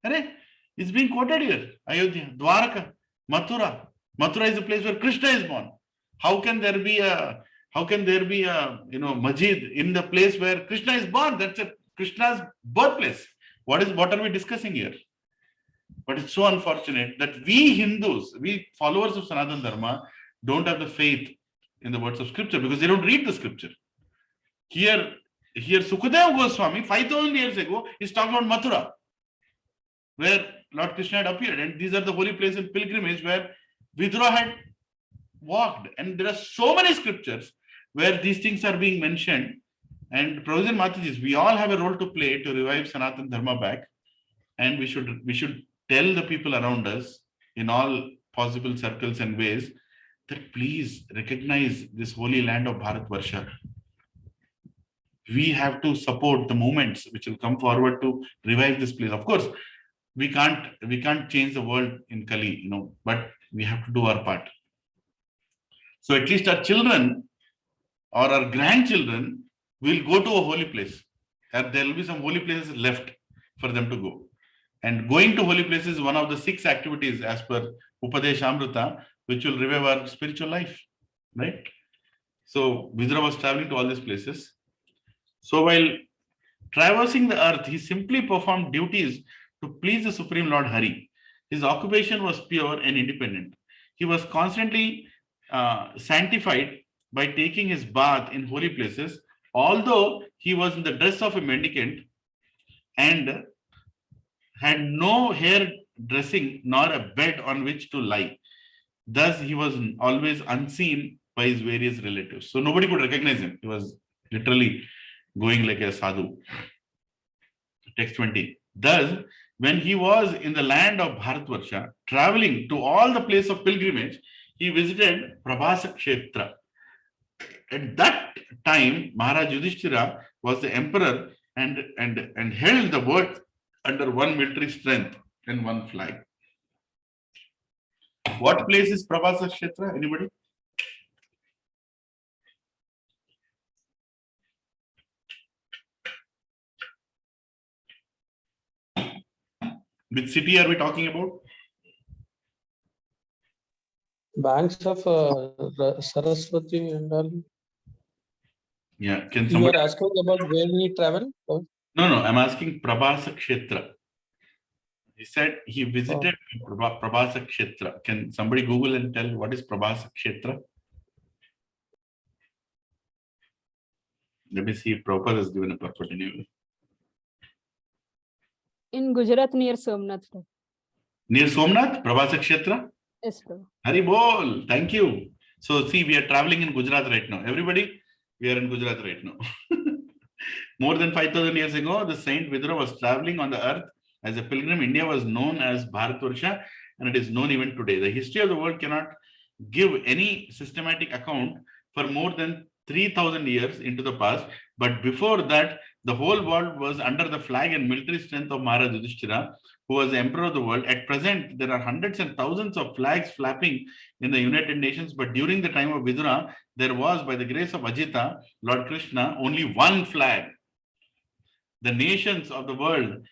It's being quoted here. Ayodhya, Dwaraka, Mathura. Mathura is the place where Krishna is born. How can there be a Majid in the place where Krishna is born? That's Krishna's birthplace. What are we discussing here? But it's so unfortunate that we Hindus, we followers of Sanatana Dharma, don't have the faith in the words of scripture because they don't read the scripture. Here Sukadeva Goswami, 5,000 years ago, is talking about Mathura, where Lord Krishna had appeared. And these are the holy places in pilgrimage where Vidura had walked. And there are so many scriptures where these things are being mentioned. And Prabhuji and Matajis, we all have a role to play to revive Sanatana Dharma back. And we should tell the people around us in all possible circles and ways that please recognize this holy land of Bharatvarsha. We have to support the movements which will come forward to revive this place. Of course, we can't change the world in Kali, but we have to do our part. So at least our children or our grandchildren will go to a holy place. And there will be some holy places left for them to go. And going to holy places is one of the 6 activities as per Upadeshamrita, which will revive our spiritual life, right? So Vidura was traveling to all these places. So while traversing the earth, he simply performed duties to please the Supreme Lord Hari. His occupation was pure and independent. He was constantly sanctified by taking his bath in holy places, although he was in the dress of a mendicant and had no hair dressing nor a bed on which to lie. Thus, he was always unseen by his various relatives. So nobody could recognize him. He was literally going like a sadhu. Text 20. Thus, when he was in the land of Bharatvarsha, traveling to all the places of pilgrimage, he visited Prabhasa Kshetra. At that time, Maharaj Yudhishthira was the emperor and held the world under one military strength and one flag. What place is Prabhasa Kshetra? Anybody? Which city are we talking about? Banks of Saraswati and all. Yeah, can You somebody? are asking about where we travel? No, I'm asking Prabhasa Kshetra. He said he visited Prabhasa Kshetra. Can somebody Google and tell what is Prabhasa Kshetra? Let me see if Prabhupada has given a purport anyway. In Gujarat near Somnath. Near Somnath, Prabhasa Kshetra? Yes, Prabhu. Hari bol, thank you. So see, we are traveling in Gujarat right now. Everybody, we are in Gujarat right now. More than 5,000 years ago, the Saint Vidura was traveling on the earth as a pilgrim. India was known as Bharatvarsha, and it is known even today. The history of the world cannot give any systematic account for more than 3,000 years into the past. But before that, the whole world was under the flag and military strength of Maharaj Yudhishthira, who was the emperor of the world. At present, there are hundreds and thousands of flags flapping in the United Nations. But during the time of Vidura, there was, by the grace of Ajita, Lord Krishna, only one flag. The nations of the world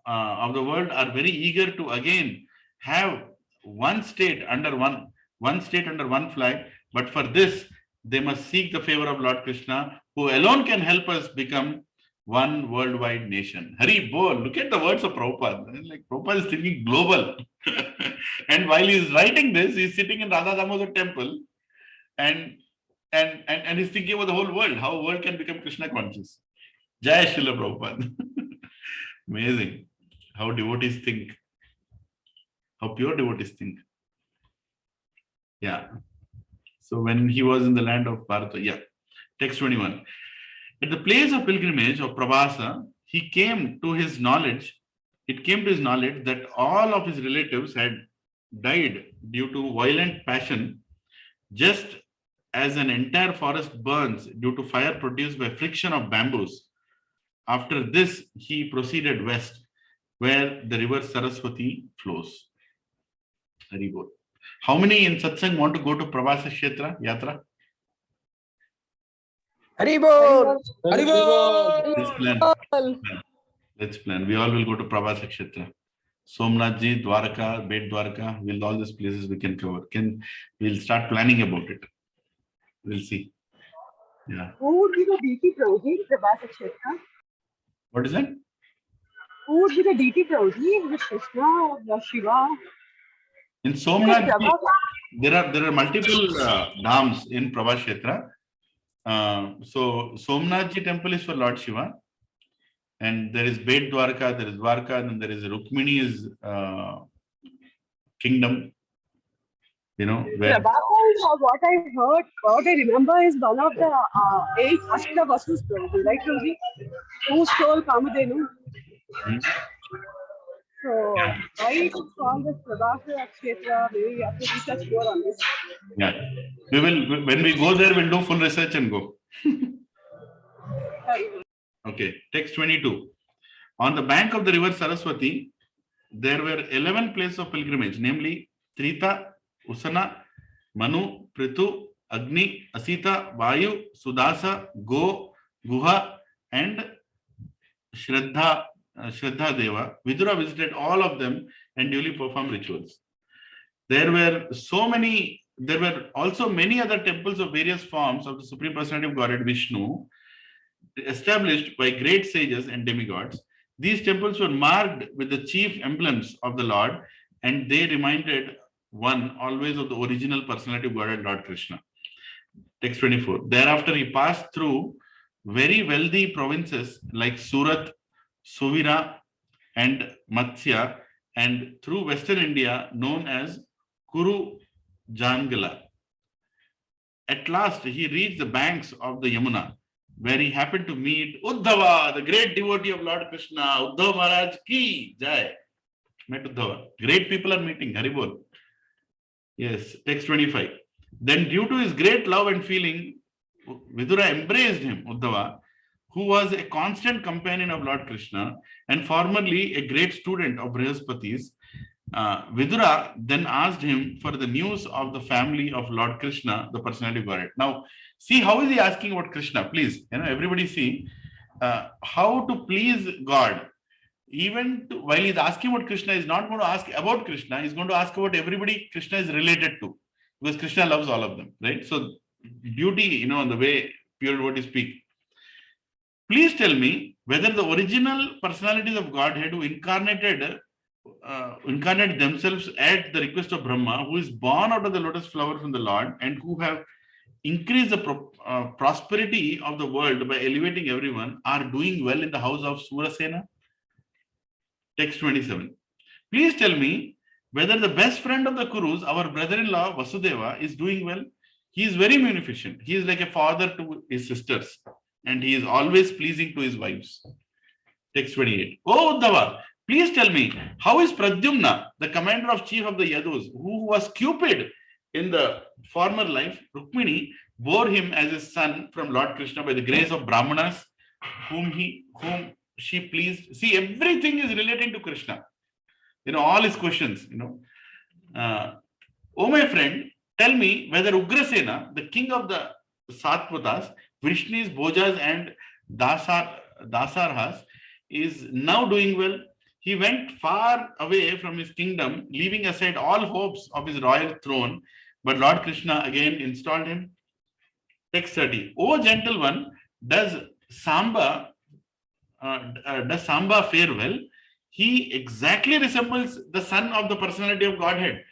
are very eager to again have one state under one flag. But for this, they must seek the favor of Lord Krishna, who alone can help us become one worldwide nation. Hari bol, look at the words of Prabhupada. Like Prabhupada is thinking global. And while he is writing this, he is sitting in Radha Damodar temple and he's thinking about the whole world, how world can become Krishna conscious. Jai Srila Prabhupada. Amazing how devotees think, how pure devotees think. Yeah. So when he was in the land of Bharata, text 21. At the place of pilgrimage of Prabhasa, it came to his knowledge that all of his relatives had died due to violent passion, just as an entire forest burns due to fire produced by friction of bamboos. After this, he proceeded west, where the river Saraswati flows. Very good. How many in Satsang want to go to Pravasa Kshetra Yatra? Haribol. Let's plan. Let's plan. We all will go to Pravasa Kshetra. Somnath Ji, Dwarka, Bet Dwarka, all these places we can cover. We'll start planning about it. We'll see. Yeah. Who would be the deity Prabhuji, Prabhasa Kshetra? What is that? Who would be the deity Prabhuji? Is it Krishna or Shiva? In Somnath, there are multiple dhams in Pravasa Kshetra. So Somnath Ji temple is for Lord Shiva, and there is Bet Dwarka, there is Dwarka, and then there is Rukmini's kingdom. You know, where Prabhasa, what I heard, what I remember is one of the 8 Ashtavasus, right, Prabhuji? Who stole Kamadhenu? So, why is it called as Prabhasa Kshetra? Maybe we have to research more on this. Yeah, we will. When we go there, we'll do full research and go. Okay, text 22. On the bank of the river Saraswati, there were 11 places of pilgrimage, namely Trita, Usana, Manu, Pritu, Agni, Asita, Vayu, Sudasa, Go, Guha, and Shraddha Deva. Vidura visited all of them and duly performed rituals. There were also many other temples of various forms of the Supreme Personality of Godhead Vishnu, established by great sages and demigods. These temples were marked with the chief emblems of the Lord, and they reminded one always of the original personality of Godhead, Lord Krishna. Text 24. Thereafter, he passed through very wealthy provinces like Surat, Suvira, and Matsya, and through Western India known as Kuru Jangala. At last, he reached the banks of the Yamuna, where he happened to meet Uddhava, the great devotee of Lord Krishna. Uddhava Maharaj ki jai. Met Uddhava. Great people are meeting. Haribol. Yes, text 25. Then, due to his great love and feeling, Vidura embraced him, Uddhava, who was a constant companion of Lord Krishna and formerly a great student of Brihaspati's. Vidura then asked him for the news of the family of Lord Krishna, the personality of Godhead. Now, see, how is he asking about Krishna? Please, everybody see how to please God. Even while he's asking about Krishna, he's not going to ask about Krishna. He's going to ask about everybody Krishna is related to, because Krishna loves all of them, right? So, beauty, in the way pure devotees speak. Please tell me whether the original personalities of Godhead who incarnated themselves at the request of Brahma, who is born out of the lotus flower from the Lord, and who have increased the prosperity of the world by elevating everyone, are doing well in the house of Surasena? Text 27. Please tell me whether the best friend of the Kurus, our brother-in-law Vasudeva, is doing well. He is very munificent. He is like a father to his sisters, and he is always pleasing to his wives. Text 28. Oh, Uddhava, please tell me, how is Pradyumna, the commander of chief of the Yadus, who was Cupid in the former life? Rukmini bore him as his son from Lord Krishna by the grace of Brahmanas, whom she pleased. See, everything is relating to Krishna. All his questions, oh, my friend, tell me whether Ugrasena, the king of the Satvatas, Vrishnis, Bhojas, and Dasarhas, is now doing well. He went far away from his kingdom, leaving aside all hopes of his royal throne, but Lord Krishna again installed him. Text 30. O gentle one, does Samba fare well? He exactly resembles the son of the personality of Godhead.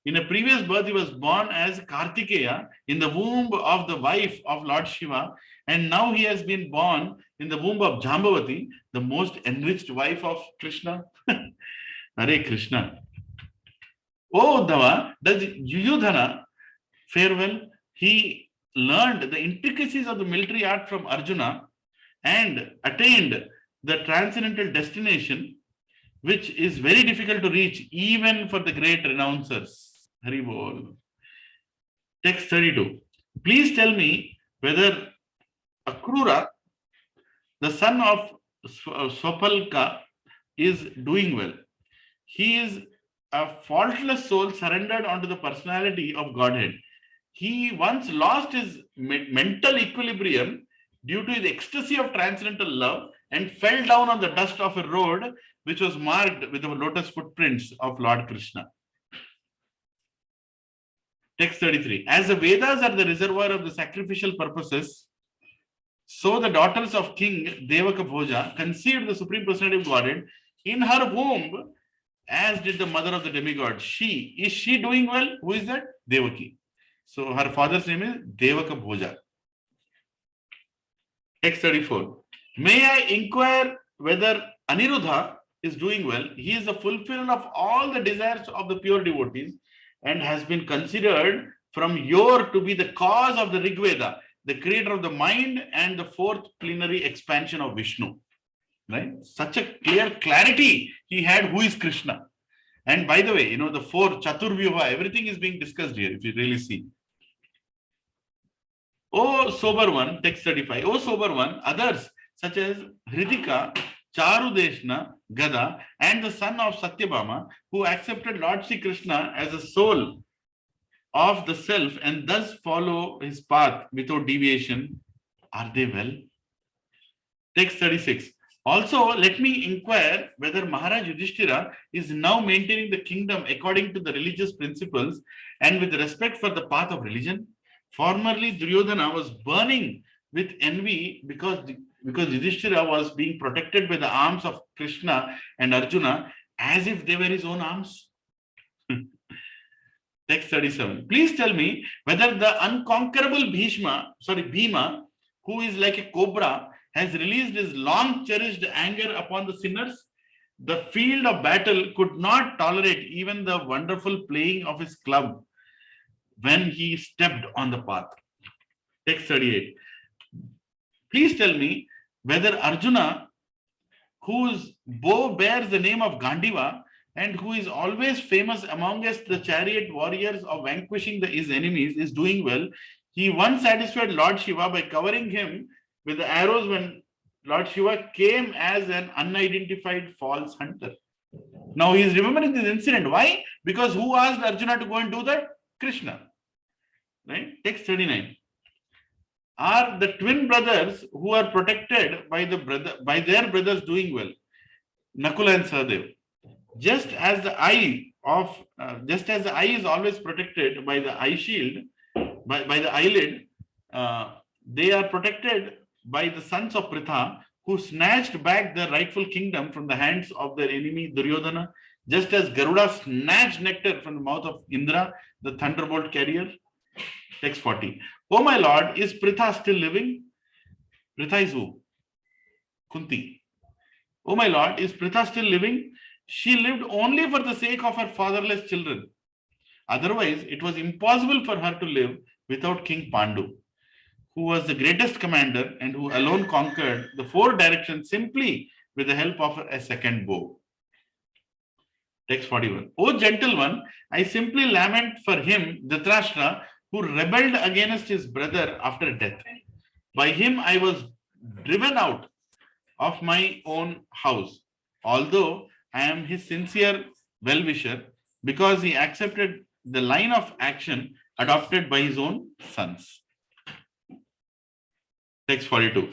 In a previous birth, he was born as Kartikeya in the womb of the wife of Lord Shiva, and now he has been born in the womb of Jambavati, the most enriched wife of Krishna. Hare Krishna. Oh, Uddhava, does Yuyudhana fare well? He learned the intricacies of the military art from Arjuna and attained the transcendental destination, which is very difficult to reach even for the great renouncers. Hari Bol. Text 32. Please tell me whether Akrura, the son of Swapalka, is doing well. He is a faultless soul surrendered onto the personality of Godhead. He once lost his mental equilibrium due to his ecstasy of transcendental love and fell down on the dust of a road which was marked with the lotus footprints of Lord Krishna. Text 33. As the Vedas are the reservoir of the sacrificial purposes, so the daughters of King Devaka Bhoja conceived the Supreme Personality of Godhead in her womb, as did the mother of the demigod. Is she doing well? Who is that? Devaki. So her father's name is Devaka Bhoja. Text 34. May I inquire whether Aniruddha is doing well? He is the fulfiller of all the desires of the pure devotees and has been considered from yore to be the cause of the Rig Veda, the creator of the mind and the fourth plenary expansion of Vishnu. Right? Such a clear clarity he had who is Krishna. And by the way, the four Chaturvyuha, everything is being discussed here if you really see. O sober one, text 35. O sober one, others such as Hritika, Charudeshna, Gada, and the son of Satyabhama, who accepted Lord Sri Krishna as a soul of the self and thus follow his path without deviation, are they well? Text 36. Also, let me inquire whether Maharaj Yudhishthira is now maintaining the kingdom according to the religious principles and with respect for the path of religion. Formerly, Duryodhana was burning with envy because Yudhishthira was being protected by the arms of Krishna and Arjuna as if they were his own arms. Text 37. Please tell me whether the unconquerable Bhima, who is like a cobra, has released his long-cherished anger upon the sinners. The field of battle could not tolerate even the wonderful playing of his club when he stepped on the path. Text 38. Please tell me whether Arjuna, whose bow bears the name of Gandiva and who is always famous amongst the chariot warriors of vanquishing his enemies, is doing well. He once satisfied Lord Shiva by covering him with the arrows when Lord Shiva came as an unidentified false hunter. Now he is remembering this incident. Why? Because who asked Arjuna to go and do that? Krishna. Right? Text 39. Are the twin brothers who are protected by their brothers doing well? Nakula and Sahadev. Just as the eye is always protected by the eye shield, by the eyelid, they are protected by the sons of Pritha, who snatched back their rightful kingdom from the hands of their enemy Duryodhana, just as Garuda snatched nectar from the mouth of Indra, the thunderbolt carrier. Text 40. Oh my lord, is Pritha still living? Pritha is who? Kunti. Oh my lord, is Pritha still living? She lived only for the sake of her fatherless children. Otherwise, it was impossible for her to live without King Pandu, who was the greatest commander and who alone conquered the four directions simply with the help of a second bow. Text 41. O gentle one, I simply lament for him, Dhritarashtra, who rebelled against his brother after death. By him I was driven out of my own house, although I am his sincere well-wisher, because he accepted the line of action adopted by his own sons. Text 42.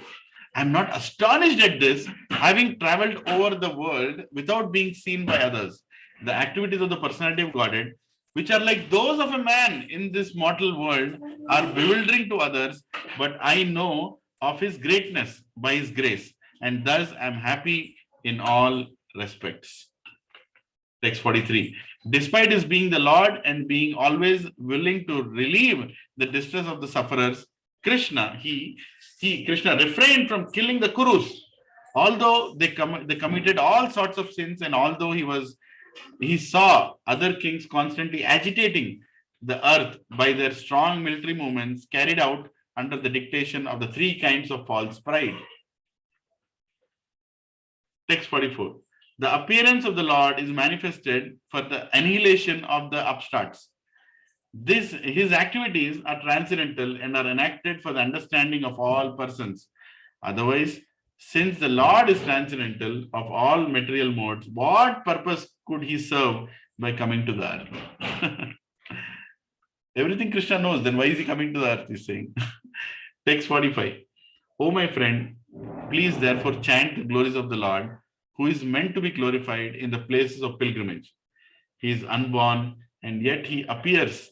I am not astonished at this, having traveled over the world without being seen by others. The activities of the personality of Godhead, which are like those of a man in this mortal world, are bewildering to others, but I know of his greatness by his grace, and thus I am happy in all respects. Text 43. Despite his being the Lord and being always willing to relieve the distress of the sufferers, Krishna refrained from killing the Kurus, although they committed all sorts of sins, and although he saw other kings constantly agitating the earth by their strong military movements carried out under the dictation of the three kinds of false pride. Text 44. The appearance of the Lord is manifested for the annihilation of the upstarts. His activities are transcendental and are enacted for the understanding of all persons. Otherwise, since the Lord is transcendental of all material modes, what purpose could he serve by coming to the earth? Everything Krishna knows, then why is he coming to the earth? He's saying. Text 45. O my friend, please therefore chant the glories of the Lord, who is meant to be glorified in the places of pilgrimage. He is unborn, and yet he appears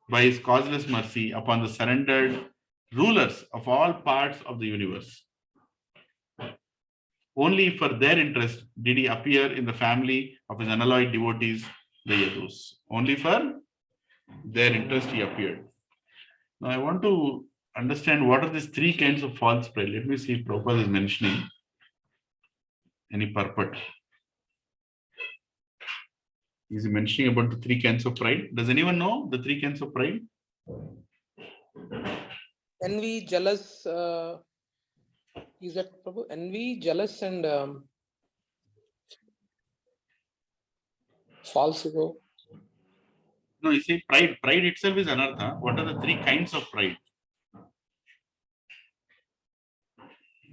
by his causeless mercy upon the surrendered rulers of all parts of the universe. Only for their interest did he appear in the family of his unalloyed devotees, the Yadus. Only for their interest he appeared. Now I want to understand what are these three kinds of false pride. Let me see if Prabhupada is mentioning any purport. Is he mentioning about the three kinds of pride? Does anyone know the three kinds of pride? Envy, jealous, is that Prabhu? Envy, jealous, and false ego. No, you see, pride. Pride itself is anartha. What are the three kinds of pride?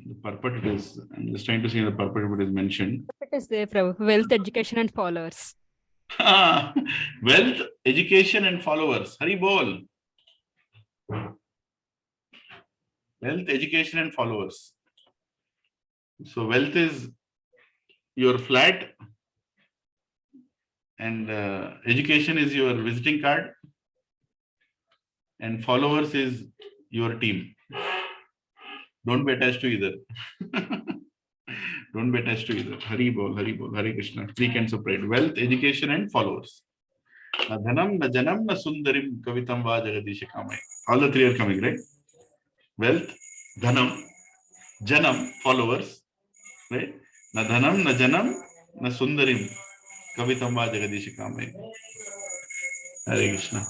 The purport it is. I'm just trying to see the purport what is mentioned. It is there, Prabhu. Wealth, education, and followers. Wealth, education, and followers. Hari bol. Wealth, education, and followers. So wealth is your flat, and education is your visiting card, and followers is your team. Don't be attached to either. Don't be attached to either. Hari bol, Hare Krishna. Three kinds of pride: wealth, education, and followers. Na dhanam, na janam, na sundarim, kavitam va jagadish kamai. All the three are coming, right? Wealth, dhanam, janam, followers, right? Na dhanam, na janam, na sundarim, kavitam va jagadish kamai. Hare Krishna.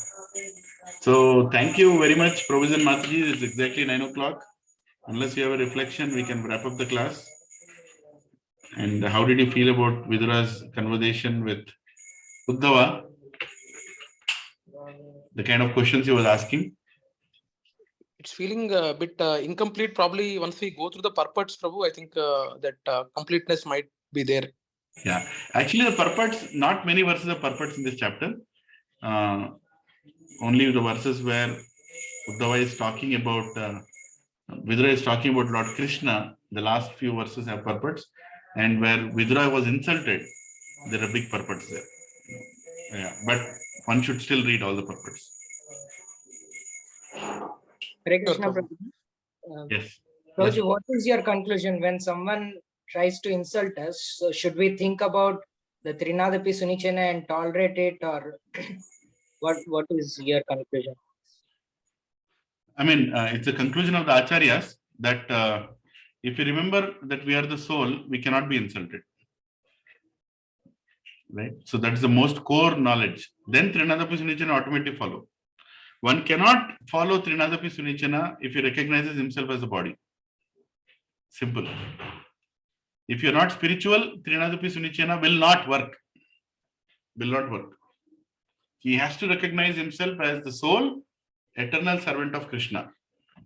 So thank you very much, Provision Mataji. It's exactly 9 o'clock. Unless you have a reflection, we can wrap up the class. And how did you feel about Vidura's conversation with Uddhava? The kind of questions he was asking? It's feeling a bit incomplete. Probably once we go through the purports, Prabhu, I think that completeness might be there. Yeah, actually the purports, not many verses of purports in this chapter. Only the verses where Uddhava is talking about, Vidura is talking about Lord Krishna, the last few verses have purports. And where Vidura was insulted, there are big purports there. Yeah, but one should still read all the purports. Hare Krishna, Prabhu. Yes. Prabhuji, Yes. what is your conclusion when someone tries to insult us? So should we think about the Trinadapi Sunichana and tolerate it, or what is your conclusion? I mean, it's a conclusion of the Acharyas that if you remember that we are the soul, we cannot be insulted. Right? So that's the most core knowledge. Then Trinadapi Sunichana automatically follow. One cannot follow Trinadapi Sunichana if he recognizes himself as a body. Simple. If you're not spiritual, Trinadapi Sunichana will not work. Will not work. He has to recognize himself as the soul, eternal servant of Krishna.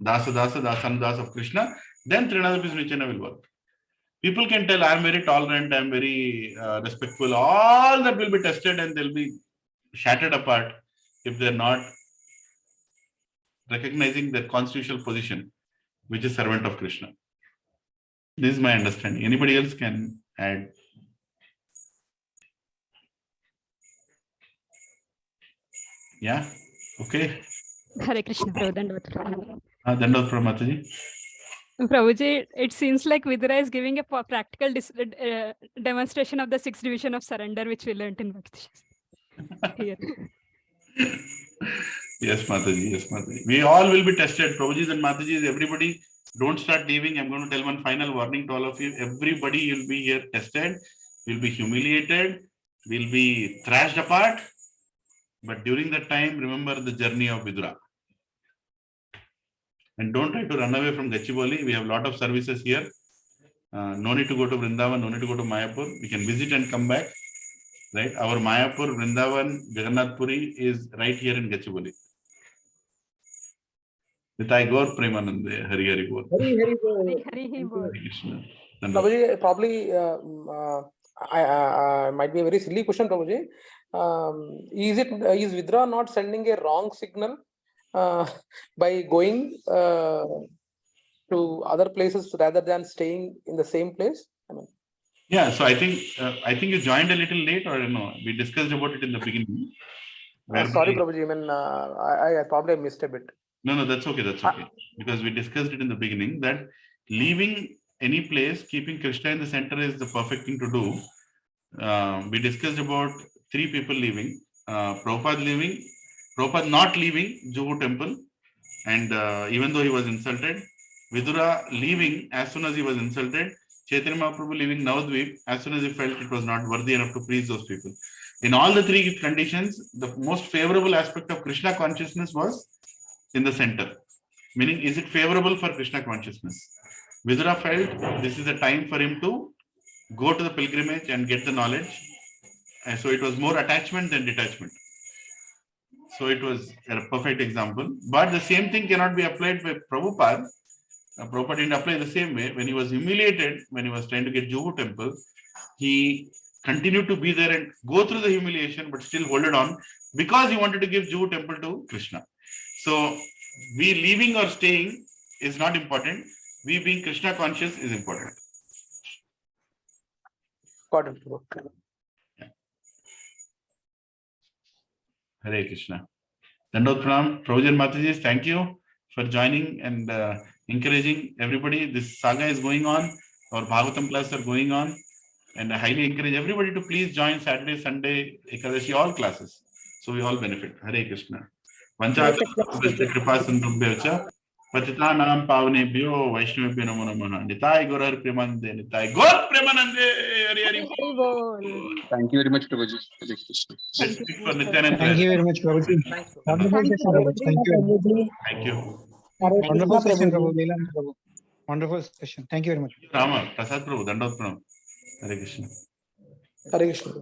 Dasa, Dasandas of Krishna. Then Trinadapi Sunichana will work. People can tell, I'm very tolerant, I'm very respectful. All that will be tested and they'll be shattered apart if they're not recognizing their constitutional position, which is servant of Krishna. This is my understanding. Anybody else can add? Yeah? Okay. Hare Krishna, Prabhu. Dandavad. Dandavad Mataji. Prabhuji, it seems like Vidura is giving a practical demonstration of the sixth division of surrender, which we learned in Bhakti. Here. Yes, Mataji. Yes, Mataji. We all will be tested. Prabhujis and Matajis, everybody, don't start leaving. I'm going to tell one final warning to all of you. Everybody will be here tested, will be humiliated, will be thrashed apart. But during that time, remember the journey of Vidura. And don't try to run away from Gachibowli. We have a lot of services here. No need to go to Vrindavan, no need to go to Mayapur. We can visit and come back. Right? Our Mayapur, Vrindavan, Jagannath Puri is right here in Gachibowli. Nitai Gaur Premanande, Hari Hari Bol. Hari Bol. Hari Thank Bol. you. Hare Krishna. Prabhuji, probably I might be a very silly question, Prabhuji. Is Vidra not sending a wrong signal by going to other places rather than staying in the same place? I mean, Yeah, so I think you joined a little late, or no? We discussed about it in the beginning. sorry, Prabhuji. I mean, I probably missed a bit. No, that's okay. That's okay. Because we discussed it in the beginning that leaving any place, keeping Krishna in the center is the perfect thing to do. We discussed about 3 people leaving. Prabhupada not leaving Juhu temple, and even though he was insulted, Vidura leaving as soon as he was insulted, Chaitanya Mahaprabhu leaving Navadvip as soon as he felt it was not worthy enough to please those people. In all the 3 conditions, the most favorable aspect of Krishna consciousness was in the center. Meaning, is it favorable for Krishna consciousness? Vidura felt this is a time for him to go to the pilgrimage and get the knowledge. And so it was more attachment than detachment. So it was a perfect example. But the same thing cannot be applied by Prabhupada. Prabhupada didn't apply the same way. When he was humiliated, when he was trying to get Juhu temple, he continued to be there and go through the humiliation, but still hold it on because he wanted to give Juhu temple to Krishna. So we leaving or staying is not important. We being Krishna conscious is important. Got it. Hare Krishna. Dandot Pranam. Prabhujan Mataji, thank you for joining and encouraging everybody. This saga is going on. Our Bhagavatam classes are going on. And I highly encourage everybody to please join Saturday, Sunday, Ekadashi, all classes. So we all benefit. Hare Krishna. Vancha Kripa Sindhubhyacha. Patitanam Pavnebhyo Vaishnavebhyo Namo Namaha. Nitai Gaur Premanande. Nitai Gaur Premanande. Hari Hari Bol. Thank you very much, Prabhuji. Hare Krishna. Let's speak for Nityanand. Thank you very much, Prabhuji. Wonderful session, Prabhuji. Thank you. Thank you. Wonderful session, Prabhu. Lilananda Prabhu. Wonderful session. Thank you very much. Rama, Prasad Prabhu, Dandot Pranam. Hare Krishna. Hare Krishna.